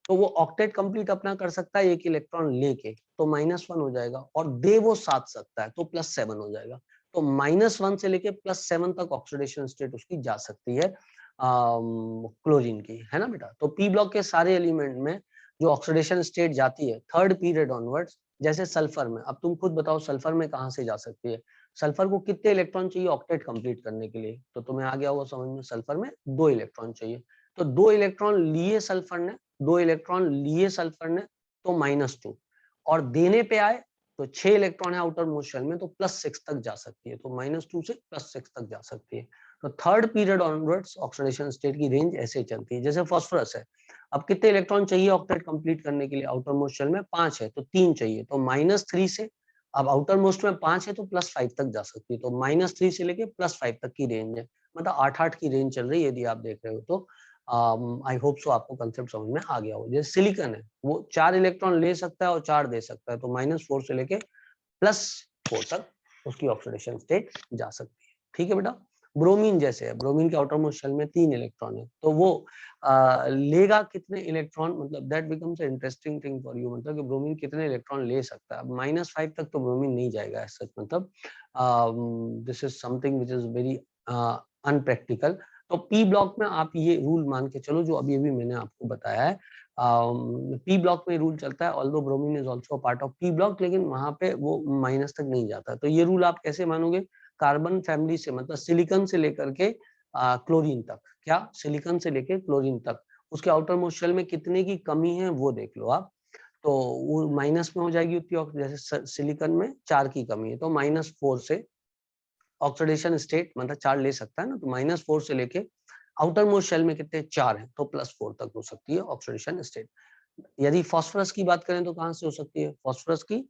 तो वो ऑक्टेट कंप्लीट अपना कर सकता है एक इलेक्ट्रॉन लेके, तो -1 हो जाएगा, और दे वो 7 सकता है तो +7 हो जाएगा। तो -1 से लेके +7 तक ऑक्सीडेशन स्टेट उसकी जा सकती है क्लोरीन की, है ना बेटा। तो पी ब्लॉक के सारे एलिमेंट में जो ऑक्सीडेशन स्टेट जाती है थर्ड पीरियड ऑनवर्ड्स, जैसे सल्फर में, अब तुम खुद बताओ सल्फर में कहां से जा सकती है, सल्फर को कितने इलेक्ट्रॉन चाहिए ऑक्टेट कंप्लीट करने के लिए, तो तुम्हें आ गया होगा समझ में, सल्फर में 2 इलेक्ट्रॉन चाहिए। तो 2 इलेक्ट्रॉन लिए सल्फर ने, 2 इलेक्ट्रॉन लिए सल्फर ने, तो -2, और देने पे आए तो 6 इलेक्ट्रॉन है आउटर मोस्ट शेल में, तो +6 तक जा सकती है, तो -2 से +6 तक जा सकती है। तो third period onwards oxidation state की रेंज ऐसे चलती है। जैसे फास्फोरस है, अब कितने इलेक्ट्रॉन चाहिए ऑक्टेट कंप्लीट करने के लिए, आउटर मोस्ट शेल में 5 है तो 3 चाहिए, तो -3 से, अब आउटर मोस्ट में 5 है तो +5 तक जा सकती है, तो -3 से लेके +5 तक की रेंज है, मतलब 8-8 की रेंज चल रही है यदि आप देख रहे हो तो। आई होप सो आपको कंसेप्ट समझ में आ गया हो। जैसे सिलिकॉन है, वो 4 इलेक्ट्रॉन ले सकता है और 4 दे सकता है, तो -4 से लेके +4 तक उसकी ऑक्सीडेशन स्टेट जा सकती है, ठीक है बेटा। ब्रोमीन जैसे है, ब्रोमीन के आउटर मोस्ट शेल में 3 इलेक्ट्रॉन है, तो वो लेगा कितने इलेक्ट्रॉन, मतलब that becomes interesting thing for you, मतलब कि ब्रोमीन कितने इलेक्ट्रॉन ले सकता है। -5 तक तो ब्रोमीन नहीं जाएगा एज सच, मतलब this is something which is very unpractical. तो पी ब्लॉक में आप ये रूल मान के चलो जो अभी अभी मैंने आपको बताया है, पी ब्लॉक में रूल चलता है, although bromine is also part of P block, लेकिन वहां पे वो माइनस तक नहीं जाता। तो ये रूल आप कैसे मानोगे, कार्बन फैमिली से, मतलब सिलिकॉन से लेकर के क्लोरीन तक, क्या सिलिकॉन से लेकर क्लोरीन तक, उसके आउटर मोस्ट शेल में कितने की कमी है वो देख लो आप, तो वो माइनस में हो जाएगी उतनी, जैसे सिलिकॉन में 4 की कमी है तो -4 से ऑक्सीडेशन स्टेट, मतलब 4 ले सकता है ना, तो -4 से लेके आउटर मोस्ट शेल में कितने 4 है, तो +4 तक हो सकती है ऑक्सीडेशन स्टेट। यदि फास्फोरस की बात करें तो कहां से हो सकती है, फास्फोरस की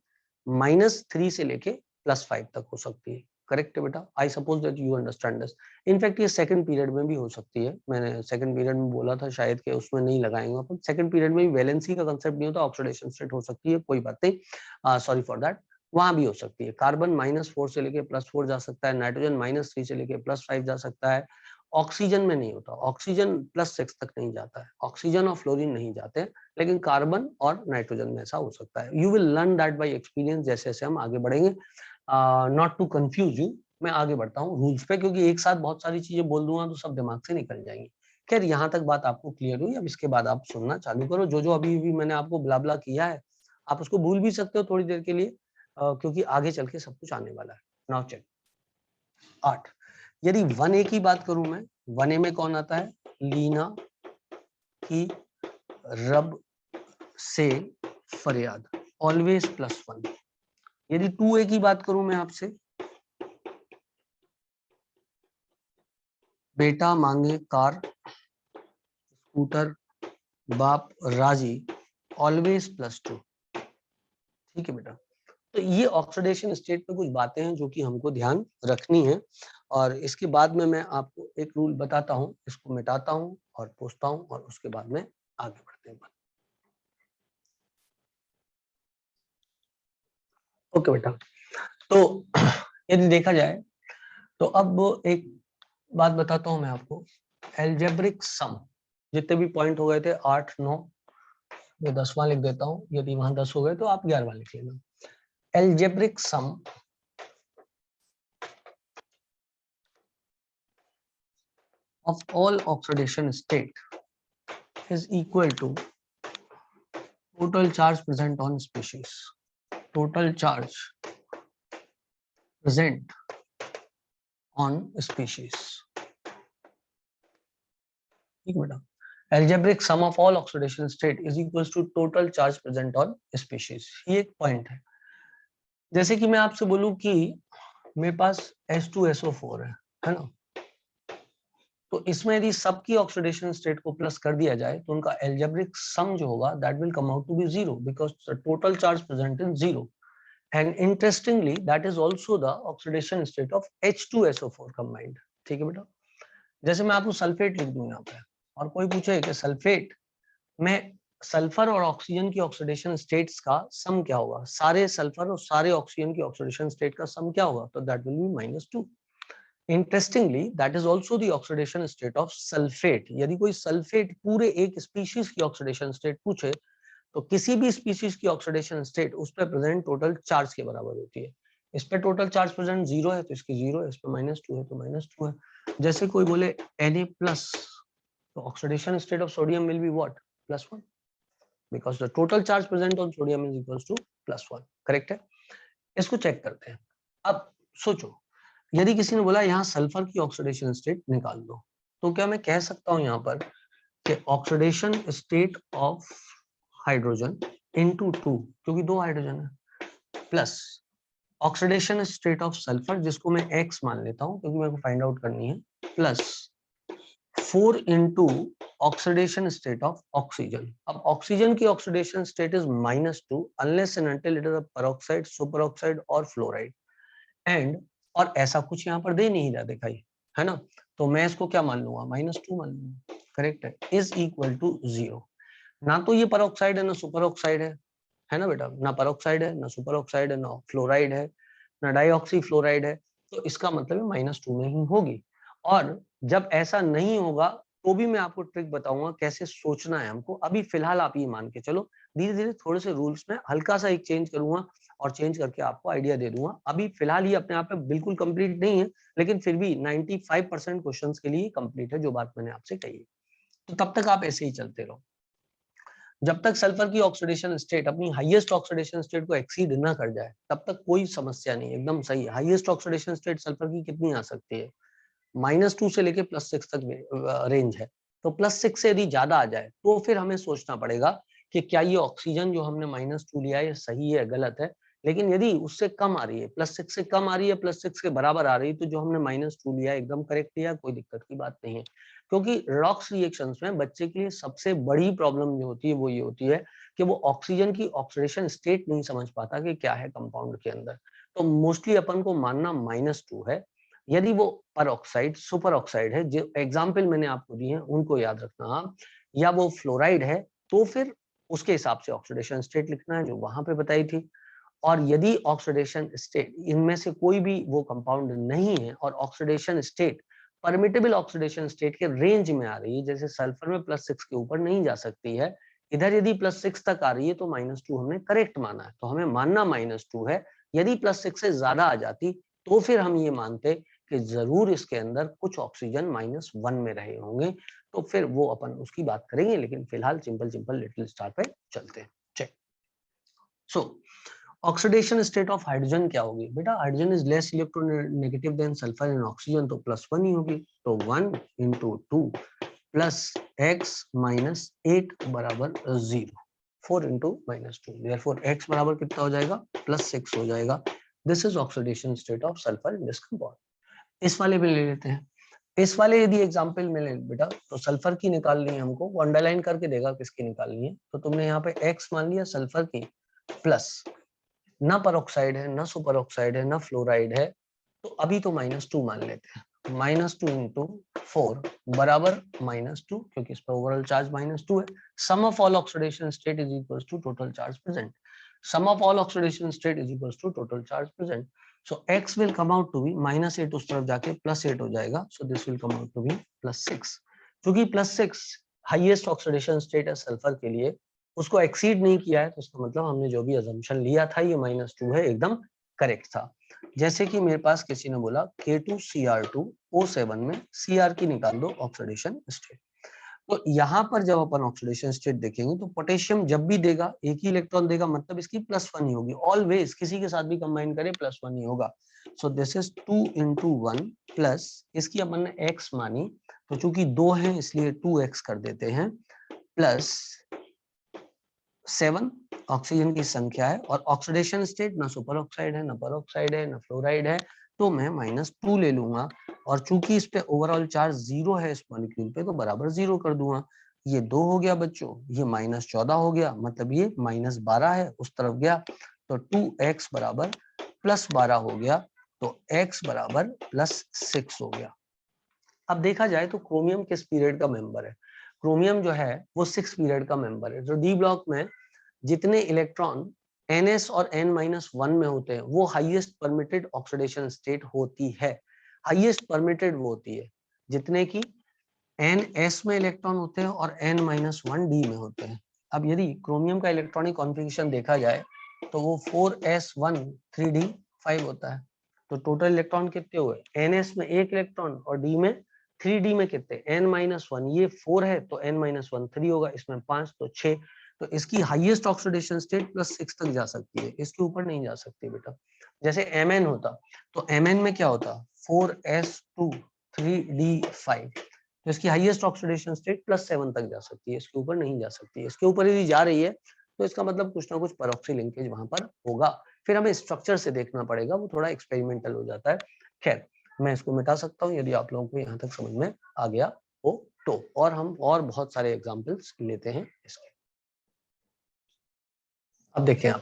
-3 से लेके +5 तक हो सकती है। करेक्ट है बेटा, आई suppose that you understand this. In fact ये सेकंड पीरियड में भी हो सकती है, मैंने सेकंड पीरियड में बोला था शायद कि उसमें नहीं लगाएंगे अपन, सेकंड पीरियड में भी वैलेंसी का कंसेप्ट नहीं होता, ऑक्सीडेशन स्टेट हो सकती है, कोई बात नहीं, सॉरी फॉर दैट, वहां भी हो सकती है। कार्बन -4 से लेके +4 जा सकता है, नाइट्रोजन -3 से लेके +5 जा सकता है। ऑक्सीजन में नहीं होता, ऑक्सीजन +6 तक नहीं जाता है, ऑक्सीजन और फ्लोरीन नहीं जाते, लेकिन कार्बन और नाइट्रोजन में ऐसा हो सकता है। You will learn that bye experience जैसे जैसे हम आगे बढ़ेंगे। नॉट टू कंफ्यूज यू, मैं आगे बढ़ता हूँ रूल्स पे, क्योंकि एक साथ बहुत सारी चीजें बोल दूंगा तो सब दिमाग से निकल जाएंगी। खैर यहाँ तक बात आपको क्लियर हुई, अब इसके बाद आप सुनना चालू करो, जो जो अभी भी मैंने आपको ब्ला ब्ला किया है आप उसको भूल भी सकते हो थोड़ी देर के लिए, क्योंकि आगे चल के सब कुछ आने वाला है। नाउ चेक 8, यदि 1A की बात करूं मैं, 1A में कौन आता है, लीना की रब से फरियाद, ऑलवेज +1। यदि 2A की बात करूं मैं आपसे, बेटा मांगे कार स्कूटर बाप राजी, ऑलवेज +2। ठीक है बेटा, तो ये ऑक्सीडेशन स्टेट पे कुछ बातें हैं जो कि हमको ध्यान रखनी है, और इसके बाद में मैं आपको एक रूल बताता हूं, इसको मिटाता हूं और पूछता हूं, और उसके बाद में आगे बढ़ते हैं। ओके बेटा, तो यदि देखा जाए तो अब एक बात बताता हूं मैं आपको, एल्जेब्रिक सम, जितने भी पॉइंट हो गए थे 8, 9, ये 10वां लिख देता हूं, यदि वहां 10 हो गए तो आप 11वां लिख लेना। Algebraic sum of all oxidation state is equal to total charge present on species. Total charge present on species. ठीक बेटा, algebraic sum of all oxidation state is equals to total charge present on species. ये एक point है। जैसे कि मैं आपसे बोलूं कि मेरे पास H2SO4 है ना, तो इसमें यदि सबकी ऑक्सीडेशन स्टेट को प्लस कर दिया जाए तो उनका एल्जेब्रिक सम जो होगा that will come out to be 0, because the total charge present is 0, and interestingly that is also the oxidation state of H2SO4 combined. ठीक है बेटा, जैसे मैं आपको सल्फेट लिख दूं यहाँ पे, और कोई पूछे कि सल्फेट में सल्फर और ऑक्सीजन की ऑक्सीडेशन स्टेट्स का सम क्या होगा, सारे सल्फर और सारे ऑक्सीजन की ऑक्सीडेशन स्टेट का सम क्या होगा, तो that will be -2। Interestingly, that is also the oxidation state of sulfate. यदि कोई सल्फेट पूरे एक स्पीशीज की ऑक्सीडेशन स्टेट पूछे तो किसी भी स्पीशीज की ऑक्सीडेशन स्टेट उस पर प्रेजेंट टोटल चार्ज के बराबर होती है। इस पे टोटल चार्ज प्रेजेंट 0 है तो इसकी 0 है, इस पे -2 है तो -2 है। जैसे कोई बोले Na+ तो oxidation state of sodium will be what, +1, because the total charge present on sodium is equals to +1। Correct है, इसको चेक करते हैं। अब सोचो, यदि किसी ने बोला यहाँ सल्फर की ऑक्सीडेशन स्टेट निकाल दो, तो क्या मैं कह सकता हूँ यहाँ पर कि oxidation state of hydrogen into 2, क्योंकि 2 हाइड्रोजन है, plus oxidation state of sulphur जिसको मैं x मान लेता हूँ क्योंकि मेरे को फाइंड आउट करनी है, plus 4 into oxidation state of oxygen. अब ऑक्सीजन की oxidation state is -2 unless and until it is a peroxide, super oxide और फ्लोराइड, एंड और ऐसा कुछ यहाँ पर दे नहीं रहा दिखाई, है ना, तो मैं इसको क्या मान लूंगा, -2 मान लूंगा। करेक्ट है, इज इक्वल टू 0। ना तो ये पेरोक्साइड है ना सुपर ऑक्साइड है ना बेटा, ना पेरोक्साइड है ना सुपर ऑक्साइड है ना फ्लोराइड है ना डाइऑक्सी फ्लोराइड है, तो इसका मतलब -2 में ही होगी। और जब ऐसा नहीं होगा तो भी मैं आपको ट्रिक बताऊंगा कैसे सोचना है हमको। अभी फिलहाल आप ये मान के चलो, धीरे धीरे थोड़े से रूल्स में हल्का सा एक चेंज करूंगा और चेंज करके आपको आइडिया दे दूंगा। अभी फिलहाल ये अपने आप में बिल्कुल कंप्लीट नहीं है, लेकिन फिर भी 95% क्वेश्चंस के लिए कंप्लीट है जो बात मैंने आपसे कही है। तो तब तक आप ऐसे ही चलते रहो जब तक सल्फर की ऑक्सीडेशन स्टेट अपनी हाईएस्ट ऑक्सीडेशन स्टेट को एक्सीड ना कर जाए, तब तक कोई समस्या नहीं, एकदम सही है। हाईएस्ट ऑक्सीडेशन स्टेट सल्फर की कितनी आ सकती है? -2 से लेके +6 तक रेंज है। तो +6 से यदि ज्यादा आ जाए तो फिर हमें सोचना पड़ेगा कि क्या ये ऑक्सीजन जो हमने -2 लिया है ये सही है गलत है। लेकिन यदि उससे कम आ रही है, +6 से कम आ रही है, +6 के बराबर आ रही है, तो जो हमने -2 लिया है एकदम करेक्ट लिया, कोई दिक्कत की बात नहीं है। क्योंकि रेडॉक्स रिएक्शंस में बच्चे के लिए सबसे बड़ी प्रॉब्लम जो होती है वो ये होती है कि वो ऑक्सीजन की ऑक्सीडेशन स्टेट नहीं समझ पाता कि क्या है कंपाउंड के अंदर। तो मोस्टली अपन को मानना -2 है। यदि वो पर ऑक्साइड, सुपर ऑक्साइड है, जो एग्जाम्पल मैंने आपको दिए हैं उनको याद रखना आप, या वो फ्लोराइड है, तो फिर उसके हिसाब से ऑक्सीडेशन स्टेट लिखना है जो वहां पे बताई थी। और यदि ऑक्सीडेशन स्टेट इनमें से कोई भी वो कंपाउंड नहीं है और oxidation state permittable oxidation state के रेंज में आ रही है, जैसे सल्फर में +6 के ऊपर नहीं जा सकती है, इधर यदि +6 तक आ रही है तो -2 हमने करेक्ट माना है, तो हमें मानना -2 है। यदि +6 से ज्यादा आ जाती तो फिर हम ये मानते कि जरूर इसके अंदर कुछ ऑक्सीजन -1 में रहे होंगे, तो फिर वो अपन उसकी बात करेंगे। लेकिन फिलहाल सिंपल सिंपल लिटिल स्टार पे चलते हैं। Check. So oxidation state of hydrogen क्या होगी बेटा? Hydrogen is less electronegative than sulphur and oxygen, तो +1 ही होगी। तो 1 × 2 + x - 8 बराबर 0, 4 × -2, therefore x बराबर कितना हो जाएगा? +6 हो जाएगा। This is oxidation state of sulphur in this compound. इस वाले में ले लेते हैं। इस वाले यदि एग्जांपल में ले बेटा, तो सल्फर की निकालनी है हमको, वो अंडरलाइन करके देगा किसकी निकालनी है। तो तुमने यहाँ पे x मान लिया सल्फर की, प्लस ना परऑक्साइड है, ना सुपर ऑक्साइड है, ना फ्लोराइड है, तो अभी तो -2 मान लेते हैं। -2 × 4 बराबर -2, क्योंकि इस पर ओवरऑल चार्ज -2 है। Sum of all oxidation state is equal to total charge present. Sum of all oxidation state is equal to total charge present. So x will come out to be -8, उस तरफ जाके +8 हो जाएगा। So this will come out to be +6। क्योंकि +6 highest oxidation state है sulphur के लिए, उसको एक्सीड नहीं किया है, तो इसका मतलब हमने जो भी अजम्पशन लिया था ये -2 है, एकदम करेक्ट था। जैसे कि मेरे पास किसी ने बोला K2Cr2O7 में Cr की निकाल दो ऑक्सीडेशन स्टेट। तो यहाँ पर जब अपन ऑक्सीडेशन स्टेट देखेंगे तो पोटेशियम जब भी देगा एक ही इलेक्ट्रॉन देगा, मतलब इसकी +1 ही होगी। ऑलवेज किसी के साथ भी कंबाइन करे +1 ही होगा। सो दिस इज 2 × 1 प्लस इसकी अपन ने x मानी, तो चूंकि 2 है इसलिए 2x कर देते हैं, प्लस 7 ऑक्सीजन की संख्या है, और ऑक्सीडेशन स्टेट ना सुपर ऑक्साइड है, ना पर ऑक्साइड है, ना फ्लोराइड है, तो मैं -2 ले लूंगा। और चूंकि इस पे ओवरऑल चार्ज 0 है इस मॉलिक्यूल पे, तो बराबर 0 कर दूंगा। ये 2 हो गया बच्चों, ये -14 हो गया, मतलब ये -12 है, उस तरफ गया, तो 2x बराबर +12 हो गया, तो x बराबर +6 हो गया। अब देखा जाए तो क्रोमियम किस पीरियड का मेंबर है? क्रोमियम जो है वो 6 पीरियड का मेंबर है। जो डी ब्लॉक में जितने इलेक्ट्रॉन ns और n-1 में होते हैं वो हाईएस्ट परमिटेड ऑक्सीडेशन स्टेट होती है। हाईएस्ट परमिटेड वो होती है जितने की ns में इलेक्ट्रॉन होते हैं और n-1 डी में होते हैं। अब यदि क्रोमियम का इलेक्ट्रॉनिक कॉन्फ़िगरेशन देखा जाए तो वो 4s1 3d5 होता है। तो टोटल इलेक्ट्रॉन कितने हुए? ns में एक इलेक्ट्रॉन और d में 3d में कितने? n-1, ये 4 है तो n-1 3 होगा, इसमें 5 तो 6। तो इसकी हाईएस्ट ऑक्सीडेशन स्टेट +6 तक जा सकती है, इसके ऊपर नहीं जा सकती बेटा। जैसे Mn होता तो Mn में क्या होता? 4s2 3d5, तो इसकी हाईएस्ट ऑक्सीडेशन स्टेट +7 तक जा सकती है, इसके ऊपर नहीं जा सकती है। इसके ऊपर यदि जा रही है तो इसका मतलब कुछ ना कुछ परऑक्सी लिंकेज वहां पर होगा। फिर हमें स्ट्रक्चर से देखना पड़ेगा, वो थोड़ा एक्सपेरिमेंटल हो जाता है। खैर, मैं इसको मिटा सकता हूँ यदि आप लोगों को यहाँ तक समझ में आ गया हो तो। और हम और बहुत सारे एग्जाम्पल्स लेते हैं इसके। अब देखें आप,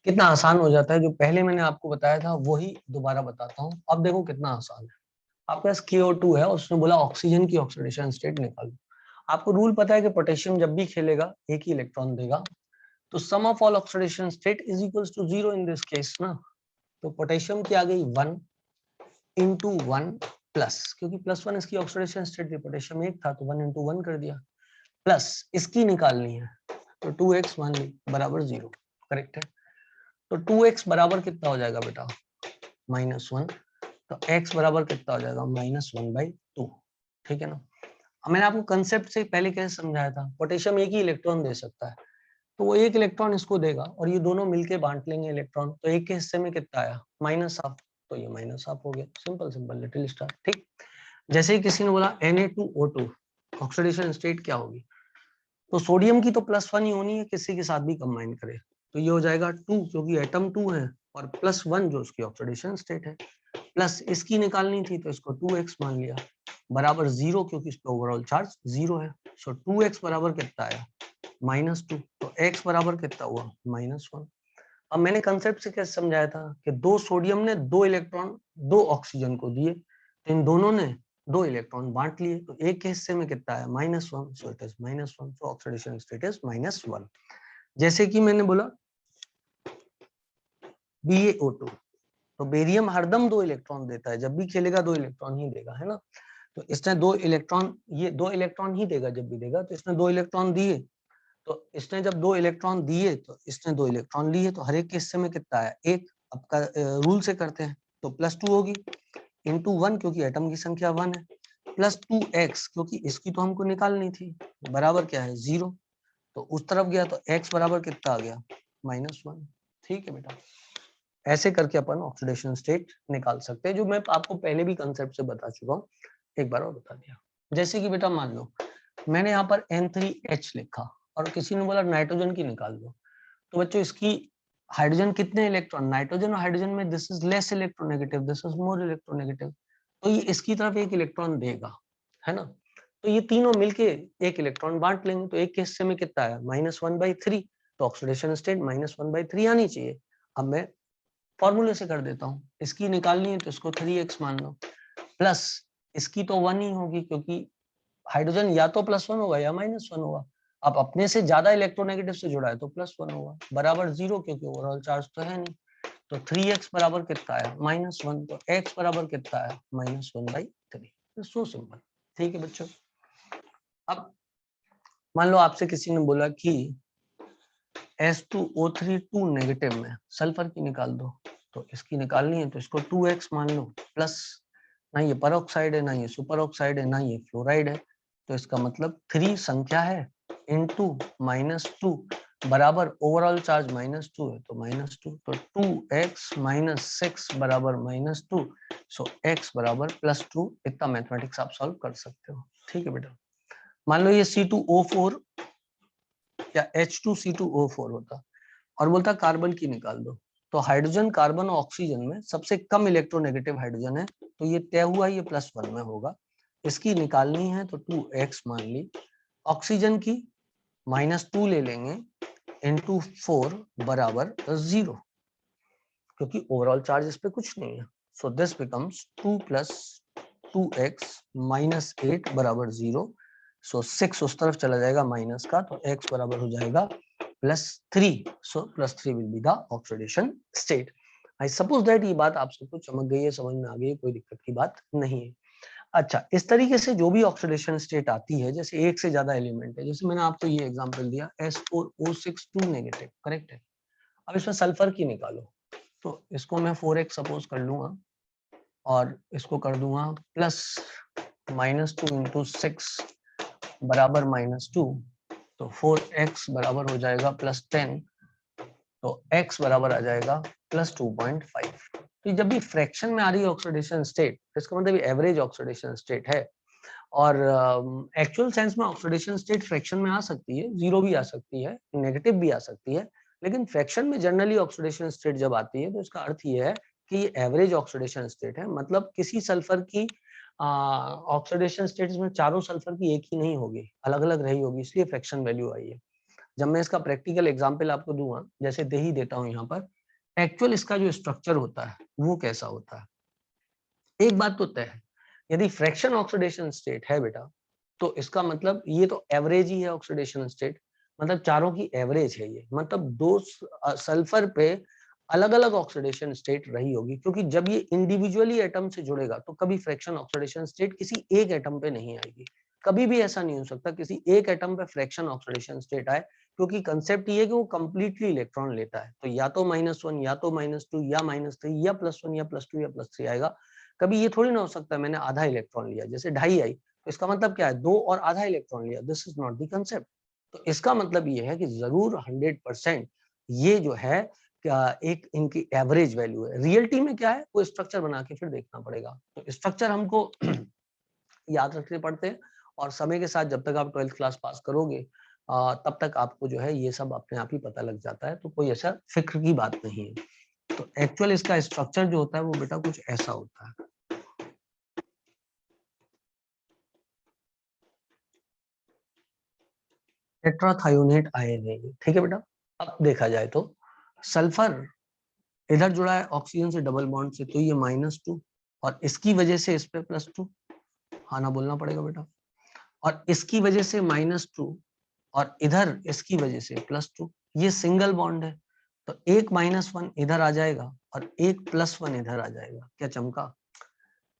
कितना आसान हो जाता है। जो पहले मैंने आपको बताया था वही दोबारा बताता हूँ। अब देखो कितना आसान है। आपके पास KO2 है, उसने बोला ऑक्सीजन की ऑक्सीडेशन स्टेट निकालो। आपको रूल पता है कि पोटेशियम जब भी खेलेगा एक ही इलेक्ट्रॉन देगा, तो sum of all oxidation state is equals to 0 in this case ना। तो पोटेशियम की आ गई 1 × 1 प्लस, क्योंकि +1 इसकी ऑक्सीडेशन स्टेट थी, पोटेशियम 1 था तो 1 into 1 कर दिया, प्लस इसकी निकालनी है तो 2x मान ली बराबर 0, करेक्ट है। तो 2x बराबर कितना हो जाएगा बेटा, -1, तो x बराबर कितना हो जाएगा, -1/2, ठीक है ना। अब मैंने आपको कंसेप्ट से पहले कैसे समझाया था, पोटेशियम एक ही इलेक्ट्रॉन दे सकता है, तो वो एक इलेक्ट्रॉन इसको देगा और ये दोनं मिलके बांट लेंगे इलेक्ट्रॉन, तो एक के हिस्से में कितना आया, -1/2, तो ये -1/2 हो गया, सिंपल सिंपल लिटिल स्टार, ठीक। जैसे ही किसी ने बोला Na2O2 ऑक्सीडेशन स्टेट क्या होगी, तो सोडियम की तो +1 ही होनी है, किसी के साथ भी कंबाइन करे, तो ये हो जाएगा 2 क्योंकि एटम 2 है, और +1 जो उसकी ऑक्सीडेशन स्टेट है, प्लस इसकी निकालनी थी तो इसको 2x मान लिया, बराबर 0 क्योंकि इस पे ओवरऑल चार्ज 0 है, सो 2x बराबर कितना आया, -2, तो x बराबर कितना हुआ, -1। अब मैंने कंसेप्ट से कैसे समझाया था कि 2 सोडियम ने 2 इलेक्ट्रॉन 2 ऑक्सीजन को दिए, तो इन दोनों ने 2 इलेक्ट्रॉन बांट लिए, तो एक के हिस्से में कितना है, -1, so it is -1, so oxidation state is -1। जैसे कि मैंने बोला BaO2, तो बेरियम हरदम 2 इलेक्ट्रॉन देता है, जब भी खेलेगा 2 इलेक्ट्रॉन ही देगा, है ना। तो इसने 2 इलेक्ट्रॉन, ये 2 इलेक्ट्रॉन ही देगा जब भी देगा, तो इसने 2 इलेक्ट्रॉन दिए, तो इसने जब 2 इलेक्ट्रॉन दिए तो इसने 2 इलेक्ट्रॉन लिए, तो हर एक के हिस्से में कितना आया, एक। अब का रूल से करते हैं, तो +2 होगी इंटू 1 क्योंकि एटम की संख्या 1 है, प्लस 2x क्योंकि इसकी तो हमको निकालनी थी, बराबर क्या है 0, तो उस तरफ गया तो x बराबर कितना आ गया, -1, ठीक है बेटा। ऐसे करके अपन ऑक्सीडेशन स्टेट निकाल सकते हैं, जो मैं आपको पहले भी कंसेप्ट से बता चुका हूँ, एक बार और बता दिया। जैसे कि बेटा मान लो मैंने यहाँ पर N3H लिखा और किसी ने बोला नाइट्रोजन की निकाल दो, तो बच्चों इसकी हाइड्रोजन कितने इलेक्ट्रॉन, नाइट्रोजन और हाइड्रोजन में this is less electronegative, this is more electronegative, तो ये इसकी तरफ एक इलेक्ट्रॉन देगा, है ना। तो ये तीनों मिलके एक इलेक्ट्रॉन बांट लेंगे, तो एक के हिस्से में कितना आया, -1/3, तो ऑक्सीडेशन स्टेट -1/3 आनी चाहिए। अब मैं फॉर्मूले से कर देता हूँ, इसकी निकालनी है तो इसको 3x मान लो, प्लस इसकी तो 1 ही होगी क्योंकि हाइड्रोजन या तो +1 होगा या -1 होगा, अब अपने से ज्यादा इलेक्ट्रोनेगेटिव से जुड़ा है तो +1 होगा, बराबर 0 क्योंकि ओवरऑल चार्ज तो है नहीं, तो 3x बराबर कितना आया, -1, तो x बराबर कितना आया, -1/3, सो सिंपल, ठीक है बच्चों। अब मान लो आपसे किसी ने बोला कि S2O3 2 नेगेटिव में सल्फर की निकाल दो, तो इसकी निकालनी है तो इसको 2x मान लो, प्लस ना ये परऑक्साइड है, ना ये सुपर ऑक्साइड है, ना ये फ्लोराइड है, तो इसका मतलब 3 संख्या है इंटू -2 बराबर ओवरऑल चार्ज -2 है, तो -2, तो 2x - 6 बराबर -2, सो x बराबर +2, इतना मैथमेटिक्स आप सॉल्व कर सकते हो, ठीक है बेटा। मान लो ये C2O4 या H2C2O4 होता और बोलता कार्बन की निकाल दो, तो हाइड्रोजन, कार्बन और ऑक्सीजन में सबसे कम इलेक्ट्रोनेगेटिव हाइड्रोजन है, तो ये तय हुआ ये +1 में होगा, इसकी निकालनी है तो 2x मान ली, ऑक्सीजन की -2 ले लेंगे इंटू 4 बराबर 0, क्योंकि ओवरऑल चार्ज इस पे कुछ नहीं है, सो दिस बिकम्स 2 + 2x - 8 बराबर 0, सो 6 उस तरफ चला जाएगा माइनस का, तो x बराबर हो जाएगा +3, सो +3 will be the oxidation state. I suppose that ये बात आप सबको चमक गई है, समझ में आ गई है, कोई दिक्कत की बात नहीं है। अच्छा, इस तरीके से जो भी ऑक्सीडेशन स्टेट आती है, जैसे एक से ज्यादा एलिमेंट है, जैसे मैंने आपको ये एग्जांपल दिया S4O6 2 नेगेटिव, करेक्ट है। अब इसमें सल्फर की निकालो, तो इसको मैं 4x सपोज कर लूंगा और इसको कर दूंगा प्लस -2 इंटू 6 बराबर -2, तो 4x बराबर हो जाएगा +10, तो x बराबर आ जाएगा +2.5। तो जब भी फ्रैक्शन में आ रही है ऑक्सीडेशन स्टेट, तो इसका मतलब एवरेज ऑक्सीडेशन स्टेट है, और एक्चुअल सेंस में ऑक्सीडेशन स्टेट फ्रैक्शन में आ सकती है, 0 भी आ सकती है, नेगेटिव भी आ सकती है, लेकिन फ्रैक्शन में जनरली ऑक्सीडेशन स्टेट जब आती है तो इसका अर्थ ये है कि ये एवरेज ऑक्सीडेशन स्टेट है, मतलब किसी सल्फर की ऑक्सीडेशन स्टेट में चारों सल्फर की एक ही नहीं होगी, अलग अलग रही होगी, इसलिए फ्रैक्शन वैल्यू आई है। जब मैं इसका प्रैक्टिकल एग्जांपल आपको दूंगा, जैसे दे ही देता हूं यहाँ पर, एक्चुअल इसका जो स्ट्रक्चर होता है वो कैसा होता है। एक बात तो तय है, यदि फ्रैक्शन ऑक्सीडेशन स्टेट है बेटा, तो इसका मतलब ये तो एवरेज ही है ऑक्सीडेशन स्टेट, मतलब चारों की एवरेज है ये, मतलब दो सल्फर पे अलग अलग ऑक्सीडेशन स्टेट रही होगी, क्योंकि जब ये इंडिविजुअली एटम से जुड़ेगा तो कभी फ्रैक्शन ऑक्सीडेशन स्टेट किसी एक एटम पे नहीं आएगी। कभी भी ऐसा नहीं हो सकता किसी एक एटम पे फ्रैक्शन ऑक्सीडेशन स्टेट आए, क्योंकि कंसेप्ट ये है कि वो कंप्लीटली इलेक्ट्रॉन लेता है। तो या तो -1 या तो -2 या -3 या +1 या +2 या +3 आएगा। कभी ये थोड़ी ना हो सकता मैंने आधा इलेक्ट्रॉन लिया, जैसे 2.5 आई तो इसका मतलब क्या है, 2 और आधा इलेक्ट्रॉन लिया। This is not the concept. तो इसका मतलब ये है कि जरूर 100% ये जो है क्या एक इनकी एवरेज वैल्यू है। रियलिटी में क्या है वो स्ट्रक्चर बना के फिर देखना पड़ेगा। तो स्ट्रक्चर हमको याद रखने पड़ते हैं, और समय के साथ जब तक आप 12th क्लास पास करोगे तब तक आपको जो है ये सब अपने आप ही पता लग जाता है। तो कोई ऐसा फिक्र की बात नहीं है। तो एक्चुअल इसका स्ट्रक्चर जो होता है वो बेटा कुछ ऐसा होता है। टेट्राथायोनेट आयन है ये, ठीक है बेटा। अब देखा जाए तो सल्फर इधर जुड़ा है ऑक्सीजन से डबल बॉन्ड से, तो ये -2 और इसकी वजह से इस पे +2। हाँ ना बोलना पड़ेगा बेटा। और इसकी वजह से -2 और इधर इसकी वजह से +2। ये सिंगल बॉन्ड है, तो एक -1 इधर आ जाएगा और एक +1 इधर आ जाएगा। क्या चमका?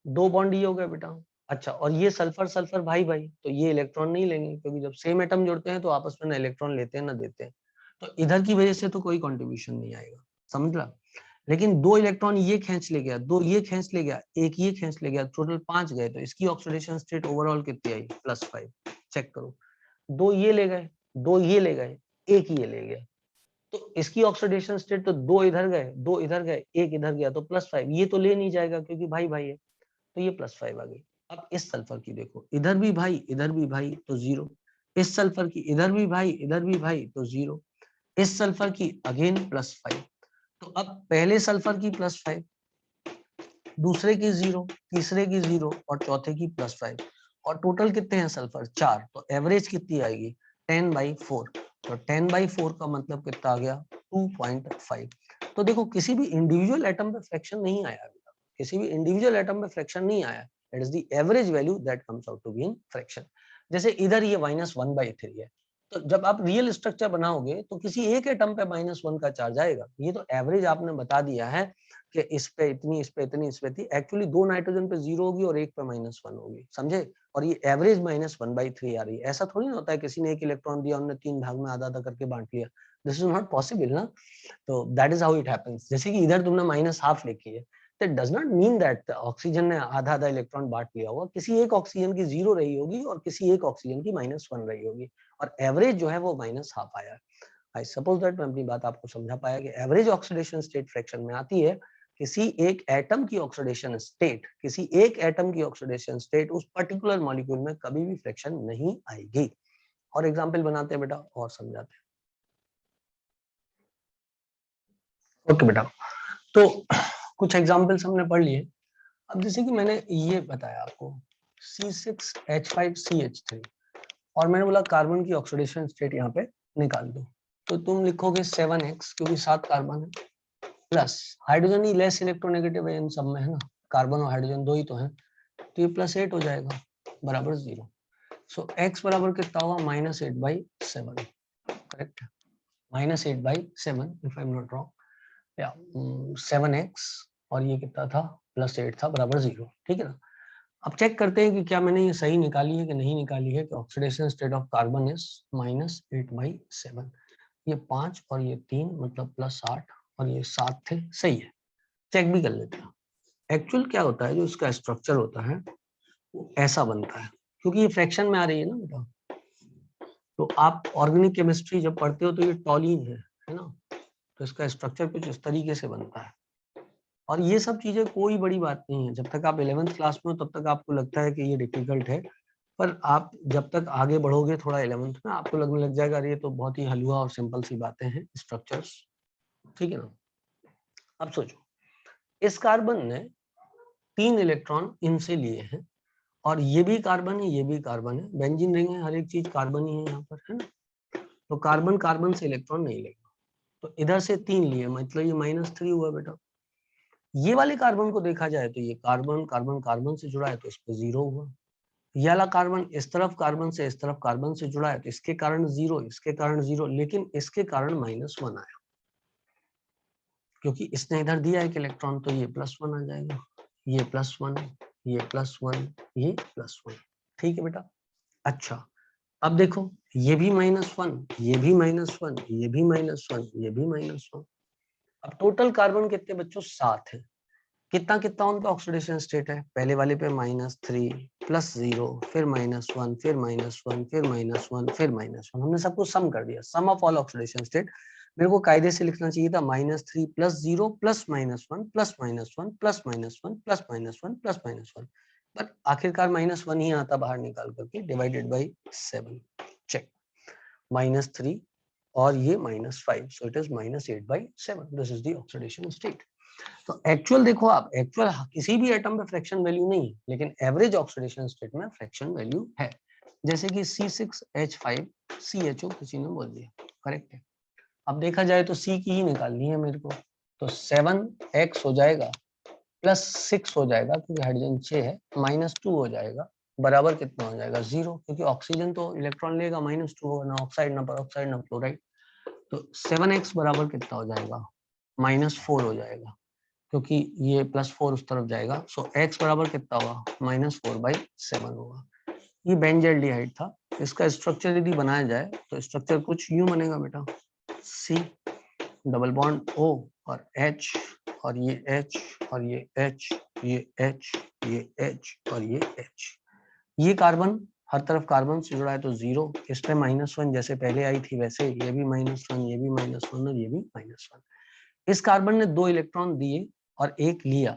दो बॉन्ड ये हो गया बेटा। अच्छा, और ये सल्फर सल्फर भाई भाई, तो ये इलेक्ट्रॉन नहीं लेंगे, क्योंकि जब सेम एटम जुड़ते हैं तो आपस में ना इलेक्ट्रॉन लेते हैं ना देते हैं। तो इधर की वजह से तो कोई कंट्रीब्यूशन नहीं आएगा, समझ ला। लेकिन दो इलेक्ट्रॉन ये खींच ले गया, दो ये खींच ले गया, एक ये खींच ले गया, टोटल 5 गए, तो इसकी ऑक्सीडेशन स्टेट ओवरऑल कितनी आई? +5। चेक करो, दो ये ले गए, दो ये ले गए, एक ये ले गया, तो इसकी ऑक्सीडेशन स्टेट तो दो इधर गए, दो इधर गए, एक इधर गया, तो +5। ये तो ले नहीं जाएगा क्योंकि भाई भाई है, तो ये +5 आ गई। अब इस सल्फर की देखो, इधर भी भाई इधर भी भाई तो 0। इस सल्फर की इधर भी भाई इधर भी भाई तो 0। इस सल्फर की अगेन +5। तो अब पहले सल्फर की +5, दूसरे की 0, तीसरे की 0 और चौथे की +5, और टोटल कितने हैं सल्फर? 4। तो एवरेज कितनी आएगी? 10/4। तो 10/4 का मतलब कितना आ गया? 2.5। तो देखो किसी भी इंडिविजुअल एटम पे फ्रैक्शन नहीं आया, किसी भी इंडिविजुअल एटम पे फ्रैक्शन नहीं आया। It is the average value that comes out to be in fraction. जैसे इधर ये -1/3 है, तो जब आप रियल स्ट्रक्चर बनाओगे तो किसी एक एटम पे -1 का चार्ज आएगा। ये तो एवरेज आपने बता दिया है कि इस पे इतनी, इस पे इतनी, इस पे इतनी। एक्चुअली दो नाइट्रोजन पे 0 होगी और एक पे -1 होगी, समझे। और ये एवरेज -1/3 आ रही है। ऐसा थोड़ी ना होता है किसी ने एक इलेक्ट्रॉन दिया, उन्होंने 3 भाग में आधा आधा करके बांट लिया। दिस इज नॉट पॉसिबल ना। तो that is how it happens. जैसे कि इधर तुमने -½ लिखी है, that does not mean that oxygen ने आधा आधा इलेक्ट्रॉन बांट लिया होगा। किसी एक ऑक्सीजन की 0 रही होगी और किसी एक ऑक्सीजन की -1 रही होगी, और एवरेज जो है वो -½ आया है। आई सपोज दैट मैं अपनी बात आपको समझा पाया कि एवरेज ऑक्सीडेशन स्टेट फ्रैक्शन में आती है किसी एक एटम की ऑक्सीडेशन स्टेट, किसी एक एटम की ऑक्सीडेशन स्टेट उस पर्टिकुलर मॉलिक्यूल में कभी भी फ्रैक्शन नहीं आएगी। और एग्जांपल बनाते हैं बेटा और समझाते हैं। ओके बेटा, तो कुछ एग्जांपल्स हमने पढ़ लिए। अब जैसे कि मैंने ये बताया आपको C6H5CH3, और मैंने बोला कार्बन की ऑक्सीडेशन स्टेट यहाँ पे निकाल दो, तो तुम लिखोगे 7x, क्योंकि 7 कार्बन है, प्लस हाइड्रोजन ही लेस इलेक्ट्रोनेगेटिव है इन सब में, है ना। कार्बन और हाइड्रोजन दो ही तो है, तो ये +8 हो जाएगा बराबर 0। सो x बराबर कितना होगा? -8/7, correct. -8/7 if I am not wrong, या 7x, और ये कितना था? +8 था, बराबर 0, ठीक है ना। अब चेक करते हैं कि क्या मैंने ये सही निकाली है कि नहीं निकाली है, कि oxidation state of carbon is -8/7। ये 5 और ये 3 मतलब +8, और ये 7 थे, सही है। चेक भी कर लेते हैं। एक्चुअल क्या होता है, जो इसका स्ट्रक्चर होता है वो ऐसा बनता है, क्योंकि ये फ्रैक्शन में आ रही है ना बेटा। तो आप ऑर्गेनिक केमिस्ट्री जब पढ़ते हो तो ये टॉलीन है ना। तो इसका स्ट्रक्चर कुछ इस तरीके से बनता है, और ये सब चीजें कोई बड़ी बात नहीं है। जब तक आप 11th क्लास में हो तब तक आपको लगता है कि ये डिफिकल्ट है, पर आप जब तक आगे बढ़ोगे थोड़ा 11th में, आपको लगने लग जाएगा अरे ये तो बहुत ही हलवा और सिंपल सी बातें हैं, स्ट्रक्चर्स, ठीक है ना। अब सोचो, इस कार्बन ने 3 इलेक्ट्रॉन इनसे लिए हैं, और ये भी कार्बन है, ये भी कार्बन है, बेंजीन रिंग है, हर एक चीज कार्बन ही है यहाँ पर, है ना। तो कार्बन कार्बन से इलेक्ट्रॉन नहीं लेगा, तो इधर से 3 लिए, मतलब ये -3 हुआ बेटा। ये वाले कार्बन को देखा जाए तो ये कार्बन कार्बन कार्बन से जुड़ा है, तो इस पे 0 हुआ। ये वाला कार्बन इस तरफ कार्बन से इस तरफ कार्बन से जुड़ा है, तो इसके कारण 0, इसके कारण 0, लेकिन इसके कारण -1 आया, क्योंकि इसने इधर दिया है कि इलेक्ट्रॉन, तो ये +1 आ जाएगा, ये +1, ये +1, ये +1। ठीक है बेटा। अच्छा अब देखो ये भी -1, ये भी -1, ये भी -1, ये भी -1। अब टोटल कार्बन कितने बच्चों? 7 है। कितना कितना उनका ऑक्सीडेशन स्टेट है? पहले वाले पे -3 +0 फिर -1 फिर -1 फिर -1 फिर -1। हमने सब कुछ सम कर दिया, सम ऑफ ऑल ऑक्सीडेशन स्टेट। मेरे को कायदे से लिखना चाहिए था -3 +0 +-1 +-1 +-1 +-1 +-1, पर आखिरकार -1 ही आता बाहर निकाल करके, डिवाइडेड बाई 7। चेक, -3 और ये -5, so it is -8/7। This is the oxidation state. तो एक्चुअल देखो आप, एक्चुअल किसी भी एटम में फ्रैक्शन वैल्यू नहीं है, लेकिन एवरेज ऑक्सीडेशन स्टेट में फ्रैक्शन वैल्यू है। जैसे कि C6H5CHO किसी ने बोल दिया, करेक्ट है। अब देखा जाए तो C की ही निकालनी है मेरे को, तो 7x हो जाएगा +6 हो जाएगा क्योंकि हाइड्रोजन 6 है, -2 हो जाएगा, बराबर कितना हो जाएगा? 0, क्योंकि ऑक्सीजन तो इलेक्ट्रॉन लेगा, -2 होगा, ना ऑक्साइड ना परऑक्साइड ना क्लोराइड। तो 7x बराबर कितना हो जाएगा? -4 हो जाएगा, क्योंकि ये +4 उस तरफ जाएगा। सो x बराबर कितना होगा? -4/7 होगा। ये बेंजल्डिहाइड था। इसका स्ट्रक्चर यदि बनाया जाए तो स्ट्रक्चर कुछ यूं बनेगा बेटा, C डबल बॉन्ड O और H और ये H और ये H, ये H, ये H और ये H। ये कार्बन हर तरफ कार्बन से जुड़ा है तो 0, इस पे -1 जैसे पहले आई थी वैसे ये भी -1, ये भी -1 और ये भी -1। इस कार्बन ने 2 इलेक्ट्रॉन दिए और 1 लिया,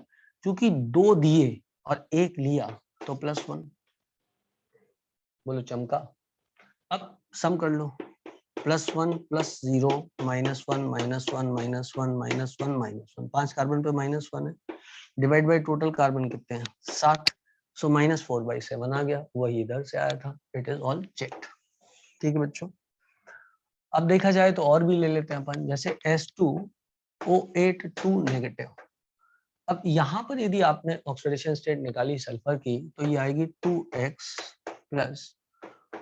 क्योंकि 2 दिए और 1 लिया तो +1। बोलो चमका। अब सम कर लो, +1 +0 -1 -1 -1 -1 5 कार्बन पे -1 है, डिवाइड बाय टोटल कार्बन कितने हैं? 7, सो -4/7 आ गया, वही इधर से आया था। It is all checked. ठीक है बच्चों। अब देखा जाए तो और भी ले लेते हैं अपन, जैसे S2O8 2 नेगेटिव। अब यहाँ पर यदि आपने ऑक्सीडेशन स्टेट निकाली सल्फर की, तो ये आएगी 2x प्लस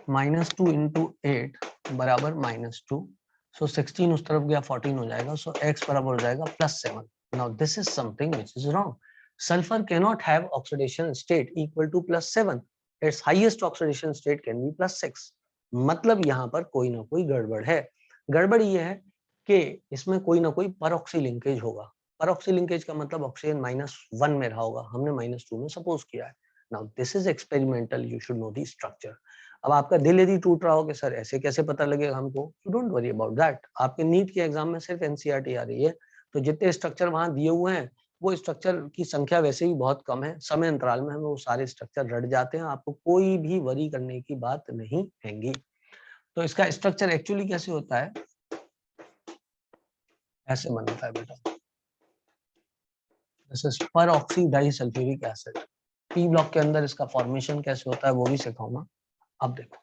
-2 × 8 बराबर -2। सो 16 उस तरफ गया 14 हो जाएगा, सो x बराबर हो जाएगा +7। Now this is something which is wrong. Sulphur cannot have oxidation state equal to +7। Its highest oxidation state can be +6। मतलब यहाँ पर कोई ना कोई गड़बड़ है। गड़बड़ ये है कि इसमें कोई ना कोई परऑक्सी लिंकेज होगा। परऑक्सी लिंकेज का मतलब ऑक्सीजन -1 में रहा होगा, हमने -2 में सपोज किया है। Now this is experimental, you should know the structure. अब आपका दिल यदि टूट रहा हो कि सर ऐसे कैसे पता लगेगा हमको, you don't worry about that. आपके नीट के एग्जाम में सिर्फ एनसीईआरटी आ रही है, तो जितने स्ट्रक्चर वहां दिए हुए हैं वो स्ट्रक्चर की संख्या वैसे ही बहुत कम है, समय अंतराल में हमें वो सारे स्ट्रक्चर रट जाते हैं, आपको कोई भी वरी करने की बात नहीं हैगी। तो इसका स्ट्रक्चर एक्चुअली कैसे होता है, ऐसे बनता है बेटा, this is परऑक्सी disulphuric acid. P block के अंदर इसका फॉर्मेशन कैसे होता है वो भी सिखाऊंगा। अब देखो,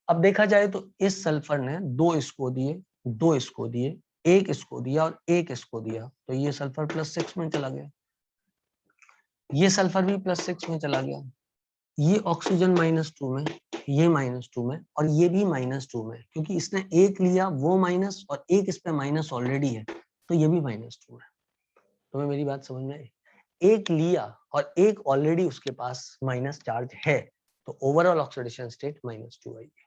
अब देखा जाए तो इस सल्फर ने 2 इसको दिए, 2 इसको दिए, 1 इसको दिया और 1 इसको दिया, तो ये सल्फर +6 में चला गया, ये सल्फर भी +6 में चला गया, ये ऑक्सीजन -2 में, ये -2 में और ये भी -2 में, क्योंकि इसने 1 लिया वो माइनस और 1 इस पे माइनस ऑलरेडी है, तो ये भी -2 है। तुम्हें मेरी बात समझ में आई? 1 लिया और 1 ऑलरेडी उसके पास माइनस चार्ज है, तो ओवरऑल ऑक्सीडेशन स्टेट -2 आएगी।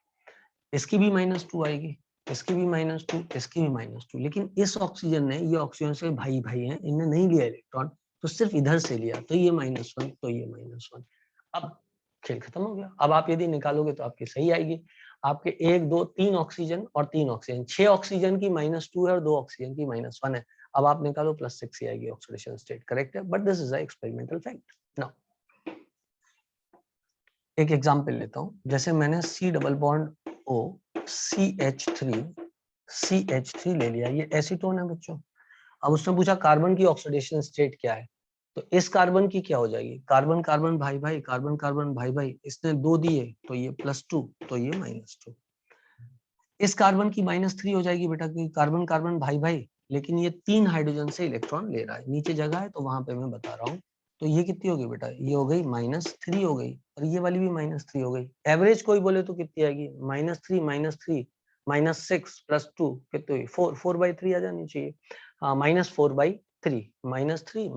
इसकी भी -2 आएगी, इसकी भी -2, इसकी भी -2, लेकिन इस ऑक्सीजन ने, ये ऑक्सीजन से भाई भाई हैं, इन्हें नहीं लिया इलेक्ट्रॉन, तो सिर्फ इधर से लिया, तो ये -1, तो ये -1। अब खेल खत्म हो गया। अब आप यदि निकालोगे तो आपकी सही आएगी। आपके 1 2 3 ऑक्सीजन और 3 ऑक्सीजन, 6 ऑक्सीजन की -2 है और 2 ऑक्सीजन की -1 है। अब आप निकालो +6 ही आएगी ऑक्सीडेशन स्टेट, करेक्ट है, but this is a experimental fact. Now एक एग्जांपल लेता हूं, जैसे मैंने C double bond O CH3 ले लिया, ये एसीटोन है बच्चों। अब उसने पूछा कार्बन की ऑक्सीडेशन स्टेट क्या है, तो इस कार्बन की क्या हो जाएगी? कार्बन कार्बन भाई भाई, कार्बन कार्बन भाई भाई, इसने 2 दिए तो ये +2, तो ये -2। इस कार्बन की -3 हो जाएगी बेटा, क्योंकि कार्बन कार्बन भाई भाई, लेकिन ये 3 हाइड्रोजन से इलेक्ट्रॉन ले रहा है, नीचे जगह है तो वहां पे मैं बता रहा हूँ। तो ये कितनी होगी बेटा? ये हो गई -3 हो गई, और ये वाली भी -3 हो गई। एवरेज कोई बोले तो कितनी आएगी? -3 -3 -6 +2 कितनी हुई? 4 4/3 आ जानी चाहिए। -4/3 -3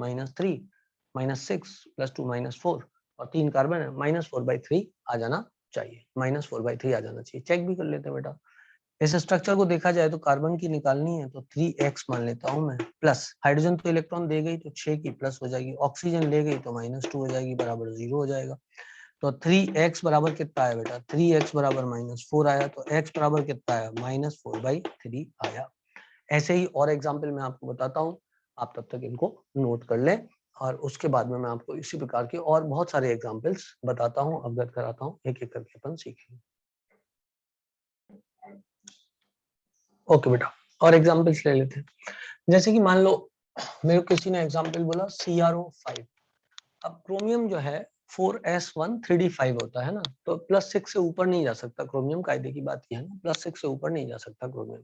-6 + 2 -4 और 3 कार्बन है, -4/3 आ जाना चाहिए, -4/3 आ जाना चाहिए। चेक भी कर लेते हैं बेटा। इस स्ट्रक्चर को देखा जाए तो कार्बन की निकालनी है तो 3x मान लेता हूं मैं, प्लस हाइड्रोजन तो इलेक्ट्रॉन दे गई तो 6 की प्लस हो जाएगी, ऑक्सीजन ले गई तो -2 हो जाएगी, बराबर 0 हो जाएगा। तो 3x बराबर कितना आया बेटा, 3x बराबर -4 आया, तो x बराबर कितना आया, -4/3 आया। ऐसे ही और एग्जाम्पल मैं आपको बताता हूँ, आप तब तक इनको नोट कर लें और उसके बाद में मैं आपको इसी प्रकार के और बहुत सारे एग्जाम्पल्स बताता हूँ, अवगत कराता हूँ, एक एक करके अपन सीखेंगे। ओके बेटा, और एग्जाम्पल्स ले लेते हैं। जैसे कि मान लो मेरे को किसी ने एग्जाम्पल बोला CrO5। अब क्रोमियम जो है 4s1 3d5 होता है ना, तो +6 से ऊपर नहीं जा सकता क्रोमियम, कायदे की बात यह है ना, +6 से ऊपर नहीं जा सकता क्रोमियम।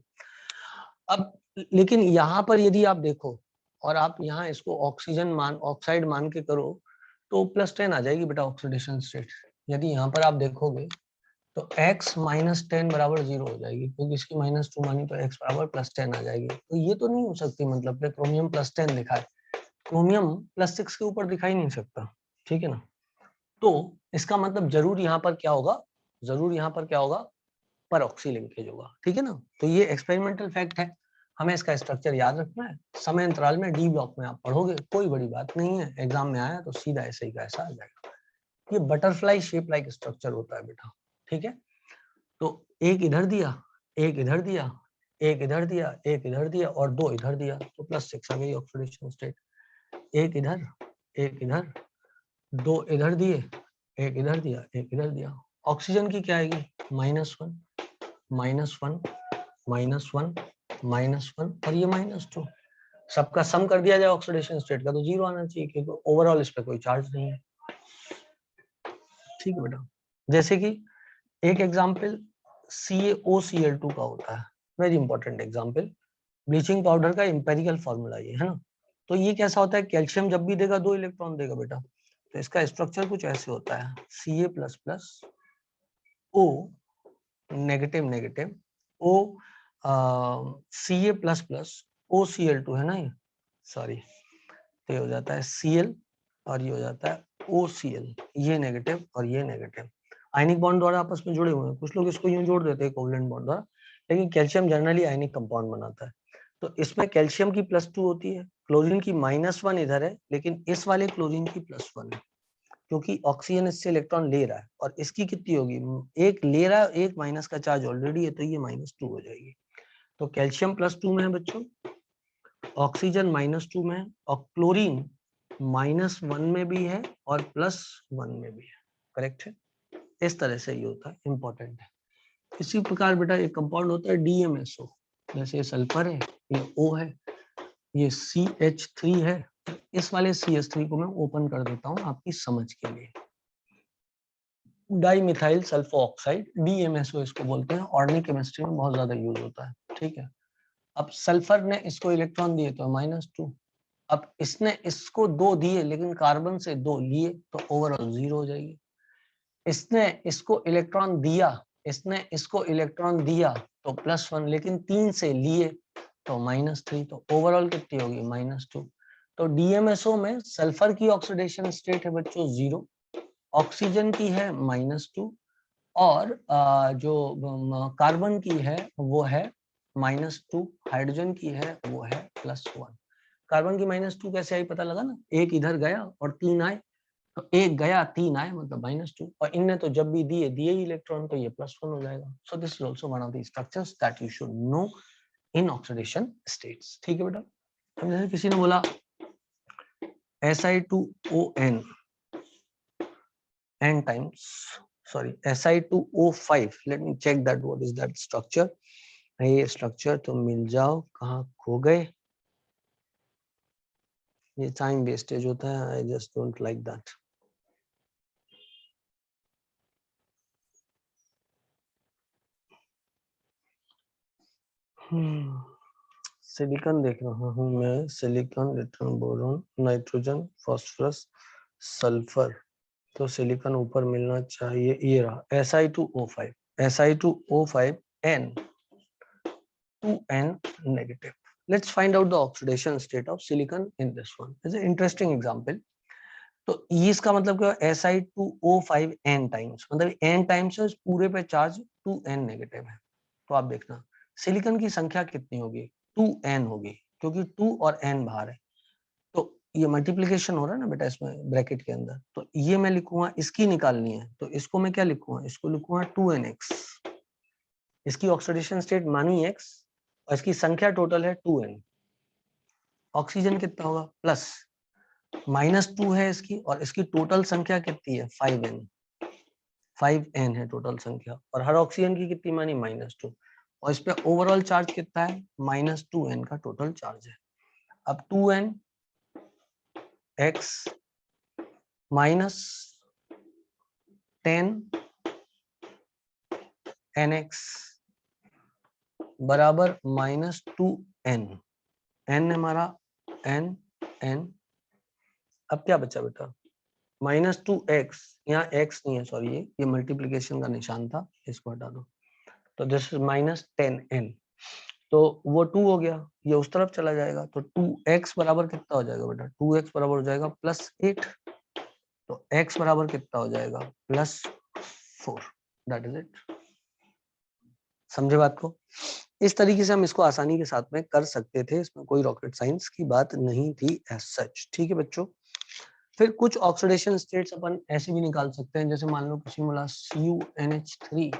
अब लेकिन यहाँ पर यदि आप देखो और आप यहाँ इसको ऑक्साइड मान के करो तो +10 आ जाएगी बेटा ऑक्सीडेशन स्टेट। यदि यहाँ पर आप देखोगे तो x -10 बराबर 0 हो जाएगी, क्योंकि इसकी -2 मानी तो x बराबर +10 आ जाएगी। तो ये तो नहीं हो सकती, मतलब क्रोमियम +10 लिखा है, क्रोमियम +6 के ऊपर दिखाई नहीं सकता, ठीक है ना। तो इसका मतलब जरूर यहाँ पर क्या होगा, जरूर यहाँ पर क्या होगा, पर ऑक्सी लिंकेज होगा, ठीक है ना। तो ये एक्सपेरिमेंटल फैक्ट है, हमें इसका स्ट्रक्चर याद रखना है, समय अंतराल में डी ब्लॉक में आप पढ़ोगे, कोई बड़ी बात नहीं है, एग्जाम में आया तो सीधा ऐसे ही का ऐसा आ जाएगा। ये बटरफ्लाई शेप लाइक स्ट्रक्चर होता है बेटा, ठीक है। तो एक इधर दिया, एक इधर दिया, एक इधर दिया, एक इधर दिया और 2 इधर दिया, तो +6 आ गई ऑक्सीडेशन स्टेट। एक इधर, एक इधर, 2 इधर दिए, एक इधर दिया, एक इधर दिया। ऑक्सीजन की क्या आएगी, -1 -1 -1 -1 और ये -2। सबका सम कर दिया जाए ऑक्सीडेशन स्टेट का तो 0 आना चाहिए, क्योंकि ओवरऑल इस पे कोई चार्ज नहीं है, ठीक है बेटा। जैसे कि एक एग्जांपल CaOCl2 का होता है, very important example. Bleaching powder का एम्पेरिकल फॉर्मूला ये है ना। तो ये कैसा होता है, कैल्शियम जब भी देगा 2 इलेक्ट्रॉन देगा बेटा, तो इसका स्ट्रक्चर कुछ ऐसे होता है, Ca++O negative negative O Ca++OCl2 है ना, ये सॉरी, तो ये हो जाता है Cl और ये हो जाता है OCl, ये नेगेटिव और ये नेगेटिव, आयनिक बॉन्ड द्वारा आपस में जुड़े हुए हैं। कुछ लोग इसको यूं जोड़ देते हैं कोवलेंट बॉन्ड द्वारा, लेकिन कैल्शियम जनरली आयनिक कंपाउंड बनाता है। तो इसमें कैल्शियम की +2 होती है, क्लोरीन की -1 इधर है, लेकिन इस वाले क्लोरीन की +1 है, क्योंकि ऑक्सीजन इससे इलेक्ट्रॉन ले रहा है, और इसकी कितनी होगी, एक ले रहा है, एक माइनस का चार्ज ऑलरेडी है, तो ये -2 हो जाएगी। तो कैल्शियम +2 में है बच्चों, ऑक्सीजन -2 में है, और क्लोरीन -1 में भी है और +1 में भी है, करेक्ट है। इस तरह से ये होता है, इंपॉर्टेंट है। इसी प्रकार बेटा एक कंपाउंड होता है DMSO, जैसे ये सल्फर है, ये O है, ये CH3 है। इस वाले CH3 को मैं ओपन कर देता हूँ आपकी समझ के लिए, di methyl sulpho oxide, DMSO इसको बोलते हैं, ऑर्गेनिक केमिस्ट्री में बहुत ज्यादा यूज होता है, ठीक है। अब सल्फर ने इसको इलेक्ट्रॉन दिए तो -2, अब इसने इसको 2 दिए लेकिन कार्बन से 2 लिए तो ओवरऑल 0 हो जाएगी। इसने इसको इलेक्ट्रॉन दिया, इसने इसको इलेक्ट्रॉन दिया तो +1, लेकिन 3 से लिए तो -3, तो ओवरऑल कितनी होगी, -2। तो DMSO में सल्फर की ऑक्सीडेशन स्टेट है बच्चों 0, ऑक्सीजन की है -2 और जो कार्बन की है वो है -2, हाइड्रोजन की है वो है +1। कार्बन की -2 कैसे आई पता लगा ना, एक इधर गया और 3 आए, तो एक गया 3 आए मतलब -2, और इनने तो जब भी दिए ही इलेक्ट्रॉन, तो ये +1 हो जाएगा। So this is also one of the structures that you should know in oxidation states, ठीक है बेटा। अब जैसे किसी ने बोला Si2On n times, sorry, Si2O5, let me check that what is that structure। ये स्ट्रक्चर तो मिल जाओ, कहाँ खो गए, ये टाइम वेस्टेज होता है, I just don't like that. Silicon देख रहा हूँ मैं, silicon, lithium, boron, nitrogen, phosphorus, sulphur, तो सिलिकॉन ऊपर मिलना चाहिए, ये रहा Si2O5, Si2O5 N 2N negative, Let's find out the oxidation state of silicon in this one. It's an interesting example. तो ये इसका मतलब क्या है, Si2O5n टाइम्स, मतलब n टाइम्स है, इस पूरे पे चार्ज 2n नेगेटिव है। तो आप देखना सिलिकॉन की संख्या कितनी होगी, 2n होगी, क्योंकि 2 और n बाहर है। तो ये मल्टीप्लिकेशन हो रहा है ना बेटा इसमें ब्रैकेट के अंदर, तो ये मैं लिखूंगा, इसकी निकालनी है, तो इसको मैं क्या लिखूंगा, इसको लिखूंगा 2nx। इसकी ऑक्सीडेशन स्टेट मानी x और इसकी संख्या टोटल है 2n। ऑक्सीजन कितना होगा, प्लस -2 है इसकी, और इसकी टोटल संख्या कितनी है, 5n है टोटल संख्या, और हर ऑक्सीजन की कितनी मानी, -2, और इस पे ओवरऑल चार्ज कितना है, -2n का टोटल चार्ज है। अब 2n x माइनस 10 nx बराबर -2n, n हमारा n, अब क्या बचा बेटा, -2x, यहाँ x नहीं है, सॉरी ये मल्टीप्लिकेशन का निशान था, इसको हटा दो, तो दिस इज -10n, तो वो 2 हो गया, ये उस तरफ चला जाएगा, तो 2x बराबर कितना हो जाएगा बेटा, 2x बराबर हो जाएगा +8, तो x बराबर कितना हो जाएगा, +4, दैट इज इट। समझे बात को? इस तरीके से हम इसको आसानी के साथ में कर सकते थे, इसमें कोई रॉकेट साइंस की बात नहीं थी एज सच, ठीक है बच्चों। फिर कुछ ऑक्सीडेशन स्टेट्स अपन ऐसे भी निकाल सकते हैं, जैसे मान लो किसी बोला CuNH3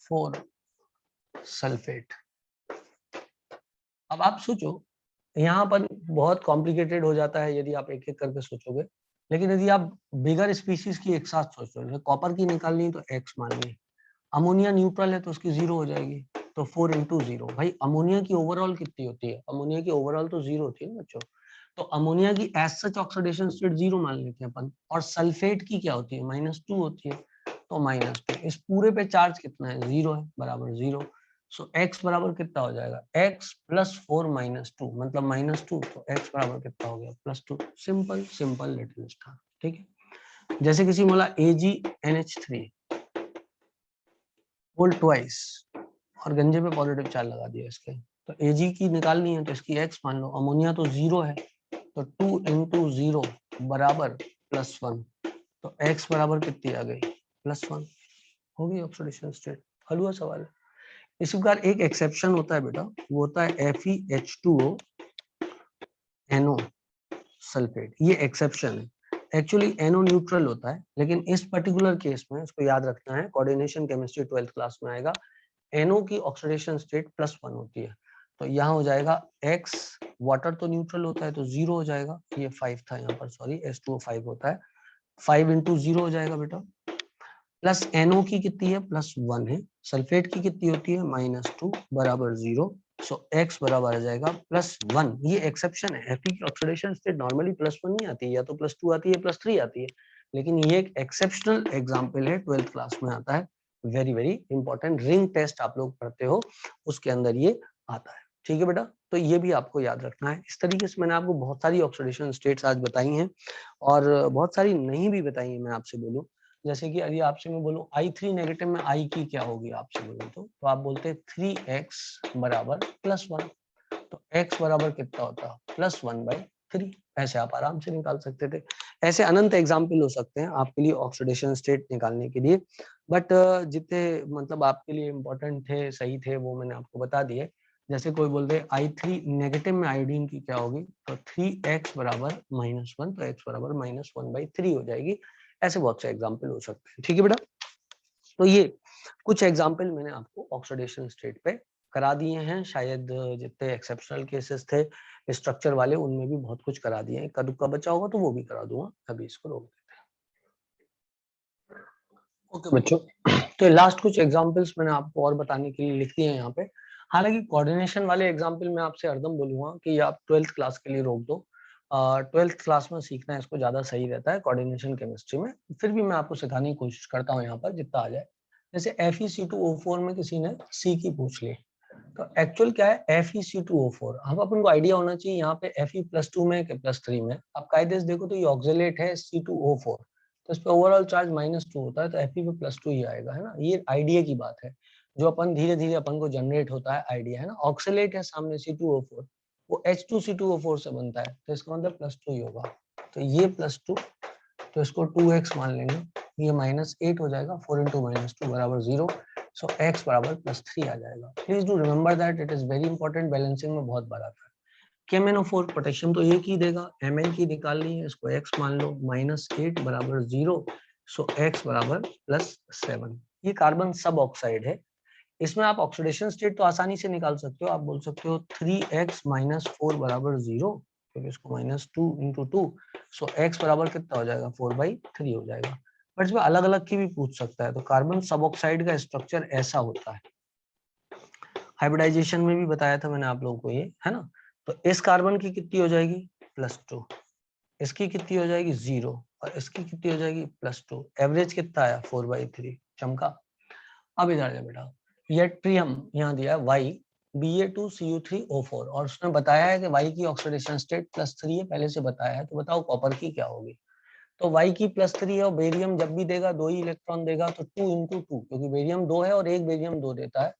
4 सल्फेट। अब आप सोचो, यहाँ पर बहुत कॉम्प्लिकेटेड हो जाता है यदि आप एक एक करके सोचोगे, लेकिन यदि आप बिगर स्पीशीज की एक साथ सोचो, जैसे कॉपर की निकालनी तो x मान ली, अमोनिया न्यूट्रल है तो उसकी 0 हो जाएगी, तो 4 × 0। भाई अमोनिया की ओवरऑल कितनी होती है, अमोनिया की ओवरऑल तो 0 होती है ना बच्चों, तो अमोनिया की एज सच ऑक्सीडेशन स्टेट 0 मान लेते हैं अपन, और सल्फेट की क्या होती है, -2 होती है, तो -2, इस पूरे पे चार्ज कितना है, 0 है, बराबर 0, सो x बराबर कितना हो जाएगा, x + 4 - 2, मतलब -2, तो x बराबर कितना हो गया, +2। सिंपल सिंपल लिटिल स्टार, ठीक है। जैसे किसी बोला AgNH3 होल ट्वाइस, और गंजे पे पॉजिटिव चार्ज लगा दिया इसके, तो Ag की निकालनी है, तो इसकी x मान लो, अमोनिया तो 0 है, तो 2 × 0 बराबर +1, तो x बराबर कितनी आ गई, +1, हो गई ऑक्सीडेशन स्टेट, हल हुआ सवाल। इसी प्रकार एक एक्सेप्शन होता है बेटा, वो होता है FeH2O NO सल्फेट, ये एक्सेप्शन है, एक्चुअली NO न्यूट्रल होता है, लेकिन इस पर्टिकुलर केस में इसको याद रखना है, कोऑर्डिनेशन केमिस्ट्री 12th क्लास में आएगा, NO की ऑक्सीडेशन स्टेट +1 होती है, तो यहाँ हो जाएगा x, वाटर तो न्यूट्रल होता है तो 0 हो जाएगा, ये 5 था यहाँ पर, सॉरी H2O 5 होता है, 5 × 0 हो जाएगा बेटा, प्लस NO की कितनी है, +1 है, सल्फेट की कितनी होती है, -2 बराबर 0, सो x बराबर आ जाएगा +1। ये एक्सेप्शन है, Fe की ऑक्सीडेशन स्टेट नॉर्मली +1 नहीं आती है, या तो +2 आती है, +3 आती है, लेकिन ये एक एक्सेप्शनल एग्जांपल है, 12th क्लास में आता है, very very important, ring test आप लोग पढ़ते हो उसके अंदर ये आता है, ठीक है बेटा, तो ये भी आपको याद रखना है। इस तरीके से मैंने आपको बहुत सारी ऑक्सीडेशन स्टेट्स आज बताई हैं, और बहुत सारी नहीं भी बताई हैं, मैं आपसे बोलूं, जैसे कि यदि आपसे मैं बोलूं I3 नेगेटिव में I की क्या होगी आपसे बोलूं, तो आप बोलते हैं 3x बराबर +1, तो x बराबर कितना होता, +1/3, ऐसे आप आराम से निकाल सकते थे। ऐसे अनंत एग्जाम्पल हो सकते हैं आपके लिए ऑक्सीडेशन स्टेट निकालने के लिए, बट जितने मतलब आपके लिए इम्पोर्टेंट थे, सही थे, वो मैंने आपको बता दिए। जैसे कोई बोलते I3 नेगेटिव में आयोडीन की क्या होगी, तो 3x बराबर -1, तो x बराबर -1/3 हो जाएगी। ऐसे बहुत से एग्जाम्पल हो सकते हैं, ठीक है बेटा। तो ये कुछ एग्जाम्पल मैंने आपको ऑक्सीडेशन स्टेट पे करा दिए हैं, शायद जितने एक्सेप्शनल केसेस थे स्ट्रक्चर वाले, उनमें भी बहुत कुछ करा दिए हैं, इक्का दुक्का बचा होगा तो वो भी करा दूंगा, अभी इसको रोक देते हैं। ओके बच्चों, तो लास्ट कुछ एग्जाम्पल्स मैंने आपको और बताने के लिए लिख दिए हैं यहाँ पे। हालांकि कोऑर्डिनेशन वाले एग्जाम्पल मैं आपसे हरदम बोलूंगा कि ये आप 12th क्लास के लिए रोक दो, 12th क्लास में सीखना इसको ज्यादा सही रहता है कोऑर्डिनेशन केमिस्ट्री में, फिर भी मैं आपको सिखाने की कोशिश करता हूँ यहाँ पर जितना आ जाए। जैसे FeC2O4 में किसी ने C की पूछ ली, तो एक्चुअल क्या है FeC2O4, अब अपन को आइडिया होना चाहिए यहाँ पे Fe+2 में कि +3 में। आप कायदे से देखो तो ये ऑक्सिलेट है C2O4, तो इस पे ओवरऑल चार्ज -2 होता है, तो Fe पे +2 ही आएगा, है ना, ये आइडिया की बात है। जो अपन धीरे धीरे अपन को जनरेट होता है आइडिया है ना। ऑक्सीलेट है सामने C2O4, वो H2C2O4 से बनता है, तो इसका मतलब +2 ही होगा। तो ये +2, तो इसको 2x मान लेंगे, ये -8 हो जाएगा, 4 × -2 बराबर 0, सो x बराबर +3 आ जाएगा। Please do remember that it is very important, balancing में बहुत बार आता है। KMnO4 पोटेशियम तो एक ही देगा, Mn की निकाल ली है, इसको x मान लो, -8 बराबर 0, सो x बराबर +7। ये कार्बन सब ऑक्साइड है। इसमें आप ऑक्सीडेशन स्टेट तो आसानी से निकाल सकते हो, आप बोल सकते हो 3x - 4 बराबर 0, क्योंकि इसको -2 × 2, सो x बराबर कितना हो जाएगा, 4/3 हो जाएगा। बट इसमें अलग अलग की भी पूछ सकता है। तो कार्बन सब ऑक्साइड का स्ट्रक्चर ऐसा होता है, हाइब्रिडाइजेशन में भी बताया था मैंने आप लोगों को, ये है ना। तो इस कार्बन की कितनी हो जाएगी, +2, इसकी कितनी हो जाएगी 0, और इसकी कितनी हो जाएगी +2। एवरेज कितना आया, 4/3, चमका। अब इधर जा बेटा, यट्रियम यहाँ दिया है Y, Ba2Cu3O4, और उसने बताया है कि Y की ऑक्सीडेशन स्टेट +3 है, पहले से बताया है। तो बताओ कॉपर की क्या होगी। तो Y की +3 है, और बेरियम जब भी देगा 2 ही इलेक्ट्रॉन देगा, तो 2 × 2, क्योंकि बेरियम 2 है और एक बेरियम 2 देता है,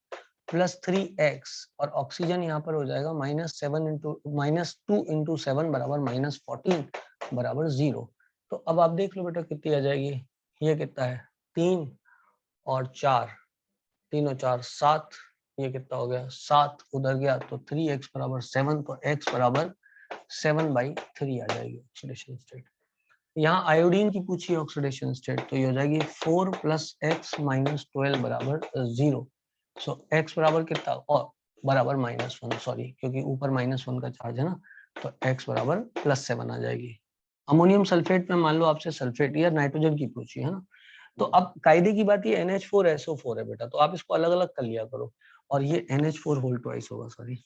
+3x, और ऑक्सीजन यहाँ पर हो जाएगा -2 × 7 बराबर -14 बराबर 0। तो अब आप देख लो बेटा कितनी आ जाएगी, ये कितना है, 3 और 4, 3 और 4 7, ये कितना हो गया, 7 उधर गया, तो 3x बराबर 7, तो x बराबर 7/3 आ जाएगी ऑक्सीडेशन स्टेट। यहाँ आयोडीन की पूछी ऑक्सीडेशन स्टेट, तो ये हो जाएगी 4 + x - 12 बराबर 0, सो x बराबर कितना, और बराबर -1, सॉरी, क्योंकि ऊपर -1 का चार्ज है ना, तो x बराबर +7 आ जाएगी। अमोनियम सल्फेट में मान लो आपसे सल्फेट या नाइट्रोजन की पूछी है ना, तो अब कायदे की बात ये NH4SO4 है बेटा, तो आप इसको अलग अलग कर लिया करो, और ये NH4 होल ट्वाइस होगा, सॉरी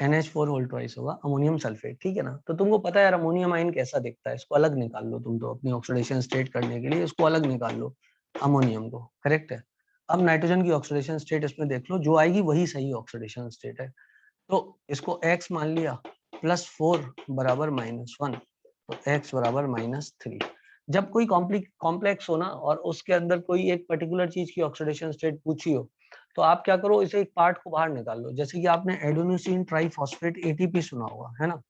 NH4 होल ट्वाइस होगा अमोनियम सल्फेट, ठीक है ना। तो तुमको पता है यार अमोनियम आयन कैसा दिखता है, इसको अलग निकाल लो तुम, तो अपनी ऑक्सीडेशन स्टेट करने के लिए इसको अलग निकाल लो अमोनियम को, करेक्ट है। अब नाइट्रोजन की ऑक्सीडेशन स्टेट इसमें देख लो, जो आएगी वही सही ऑक्सीडेशन स्टेट है। तो इसको x मान लिया, +4 बराबर -1, तो x बराबर -3। जब कोई कॉम्प्लेक्स हो ना, और उसके अंदर कोई एक पर्टिकुलर चीज की ऑक्सीडेशन स्टेट पूछी हो, तो आप क्या करो, इसे एक पार्ट को बाहर निकाल लो। जैसे कि आपने एडेनोसिन ट्राइफॉस्फेट ATP सुना होगा, है ना।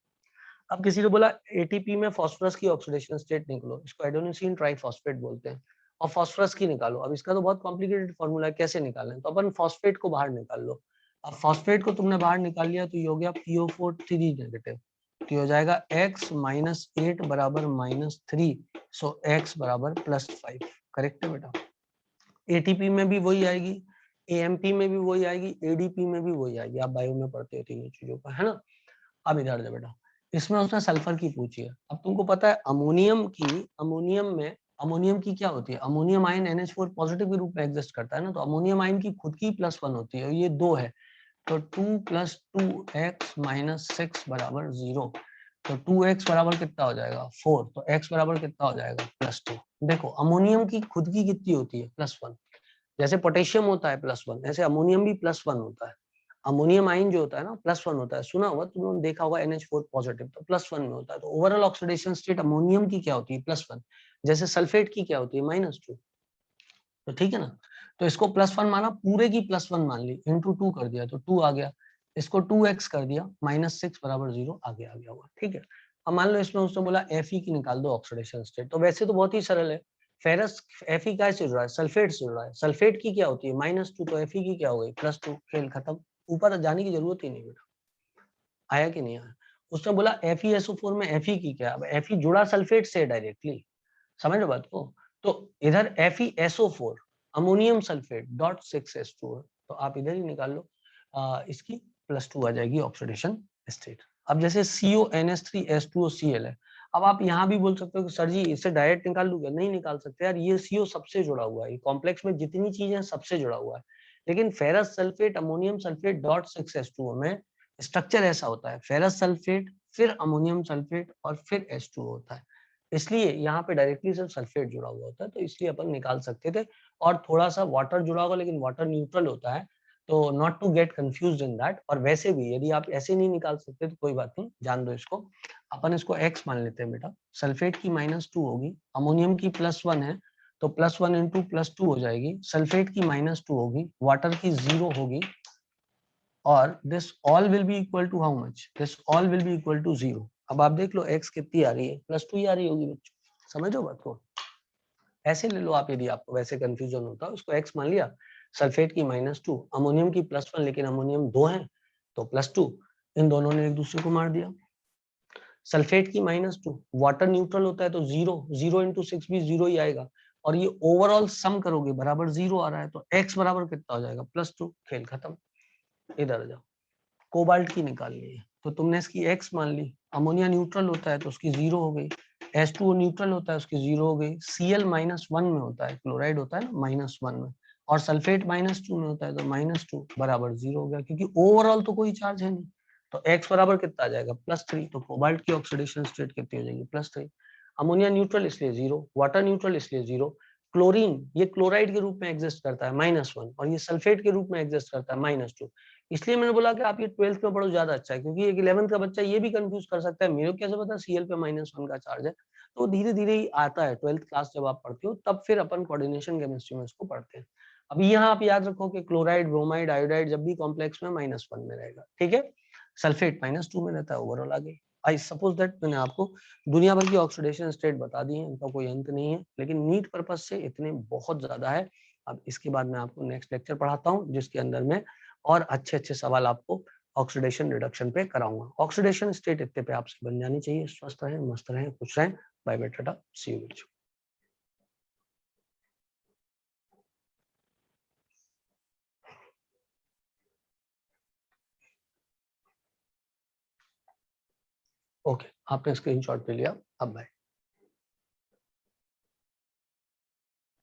अब किसी ने बोला ATP में फास्फोरस की ऑक्सीडेशन स्टेट निकालो, इसको एडेनोसिन ट्राइफॉस्फेट बोलते हैं, और फास्फोरस की निकालो। अब इसका तो बहुत कॉम्प्लिकेटेड फॉर्मूला है, कैसे निकालें, तो अपन फॉस्फेट को बाहर निकाल लो। अब फॉस्फेट को तुमने बाहर निकाल लिया, तो ये हो गया PO4 3 नेगेटिव, तो हो जाएगा x - 8 बराबर -3, सो x बराबर +5, करेक्ट है बेटा। ATP में भी वही आएगी, AMP में भी वही आएगी, ADP में भी वही आएगी, आप बायो में पढ़ते हो तीनों चीजों का, है ना। अब इधर जा बेटा, इसमें उसने सल्फर की पूछी है। अब तुमको पता है अमोनियम की क्या होती है, अमोनियम आयन NH4 पॉजिटिव के रूप में एग्जिस्ट करता है ना, तो अमोनियम आयन की खुद की +1 होती है, और ये 2 है, तो 2 + 2x - 6 बराबर 0, तो 2x बराबर कितना हो जाएगा 4, तो x बराबर कितना हो जाएगा +2। देखो अमोनियम की खुद की कितनी होती है, +1, जैसे पोटेशियम होता है +1, ऐसे अमोनियम भी +1 होता है। अमोनियम आयन जो होता है ना +1 होता है, सुना होगा तुमने, देखा होगा NH4 पॉजिटिव, तो +1 में होता है। तो ओवरऑल ऑक्सीडेशन स्टेट अमोनियम की क्या होती है, +1, जैसे सल्फेट की क्या होती है, -2, तो ठीक है ना। तो इसको +1 माना, पूरे की +1 मान ली, इंटू 2 कर दिया, तो 2 आ गया, इसको 2x कर दिया, -6 बराबर 0, आगे आ गया हुआ, ठीक है। अब मान लो इसमें उसने बोला Fe की निकाल दो ऑक्सीडेशन स्टेट, तो वैसे तो बहुत ही सरल है, फेरस Fe का से जुड़ रहा है, सल्फेट से जुड़ रहा है, सल्फेट की क्या होती है -2, तो Fe की क्या हो गई +2, खेल खत्म, ऊपर जाने की जरूरत ही नहीं बेटा। आया कि नहीं आया। उसने बोला FeSO4 में Fe की क्या, अब Fe जुड़ा सल्फेट से डायरेक्टली, समझ रहे बात को। तो इधर FeSO4 अमोनियम सल्फेट .6s2 है, तो आप इधर ही निकाल लो, इसकी +2 आ जाएगी ऑक्सीडेशन स्टेट। अब जैसे CONS3S2OCl है, अब आप यहाँ भी बोल सकते हो कि सर जी इसे डायरेक्ट निकाल लूंगा, नहीं निकाल सकते यार, ये CO सबसे जुड़ा हुआ है, कॉम्प्लेक्स में जितनी चीजें हैं सबसे जुड़ा हुआ है। लेकिन ferrous sulphate ammonium sulphate .6s2 में स्ट्रक्चर ऐसा होता है, फेरस सल्फेट फिर अमोनियम सल्फेट और फिर H2O होता है, इसलिए यहाँ पे डायरेक्टली सिर्फ सल्फेट जुड़ा हुआ होता है, तो इसलिए अपन निकाल सकते थे। और थोड़ा सा वाटर जुड़ा होगा, लेकिन वाटर न्यूट्रल होता है, तो not to get confused in that. और वैसे भी यदि आप ऐसे नहीं निकाल सकते तो कोई बात नहीं, जान दो इसको, अपन इसको x मान लेते हैं बेटा। सल्फेट की -2 होगी, अमोनियम की +1 है, तो +1 इंटू +2 हो जाएगी, सल्फेट की -2 होगी, वाटर की 0 होगी, और this all will be equal to how much, this all will be equal to 0। अब आप देख लो x कितनी आ रही है, +2 ही आ रही होगी बच्चों, समझो बात को, ऐसे ले लो आप, यदि आपको वैसे कंफ्यूजन होता है उसको x मान लिया, सल्फेट की -2, अमोनियम की +1, लेकिन अमोनियम 2 है तो +2, इन दोनों ने एक दूसरे को मार दिया। सल्फेट की -2, वाटर न्यूट्रल होता है तो 0 इंटू 6 भी 0 ही आएगा, और ये ओवरऑल सम करोगे बराबर 0 आ रहा है, तो x बराबर कितना हो जाएगा, +2, खेल खत्म। इधर जाओ, कोबाल्ट की निकालनी है तो तुमने इसकी x मान ली, अमोनिया न्यूट्रल होता है तो उसकी 0 हो गई, H2O न्यूट्रल होता है उसकी 0 हो गई, Cl -1 में होता है, क्लोराइड होता है ना -1 में, और सल्फेट -2 में होता है तो -2 बराबर 0 हो गया, क्योंकि ओवरऑल तो कोई चार्ज है नहीं, तो x बराबर कितना आ जाएगा, +3, तो कोबाल्ट की ऑक्सीडेशन स्टेट कितनी हो जाएगी, +3। अमोनिया न्यूट्रल इसलिए 0, वाटर न्यूट्रल इसलिए 0, क्लोरीन ये क्लोराइड के रूप में एग्जिस्ट करता है -1, और ये सल्फेट के रूप में एग्जिस्ट करता है -2। इसलिए मैंने बोला कि आप ये 12th में पढ़ो, ज्यादा अच्छा है, क्योंकि एक 11th का बच्चा ये भी कंफ्यूज कर सकता है, मेरे को कैसे पता Cl पे -1 का चार्ज है, तो धीरे धीरे ही आता है, 12th क्लास जब आप पढ़ते हो तब फिर अपन कोऑर्डिनेशन केमिस्ट्री में इसको पढ़ते हैं। अभी यहाँ आप याद रखो कि क्लोराइड, ब्रोमाइड, आयोडाइड जब भी कॉम्प्लेक्स में -1 में रहेगा, ठीक है, सल्फेट -2 में रहता है, ओवरऑल आगे। आई सपोज दैट मैंने आपको दुनिया भर की ऑक्सीडेशन स्टेट बता दी है, इनका कोई अंत नहीं है, लेकिन नीट पर्पज से इतने बहुत ज्यादा है। अब इसके बाद मैं आपको नेक्स्ट लेक्चर पढ़ाता हूँ, जिसके अंदर में और अच्छे अच्छे सवाल आपको ऑक्सीडेशन रिडक्शन पे कराऊंगा। ऑक्सीडेशन स्टेट इतने पे आपसे बन जानी चाहिए। स्वस्थ रहें, मस्त रहें, खुश रहें। Bye bye, tata, see you. Okay, आपने स्क्रीनशॉट ले लिया, अब बाय।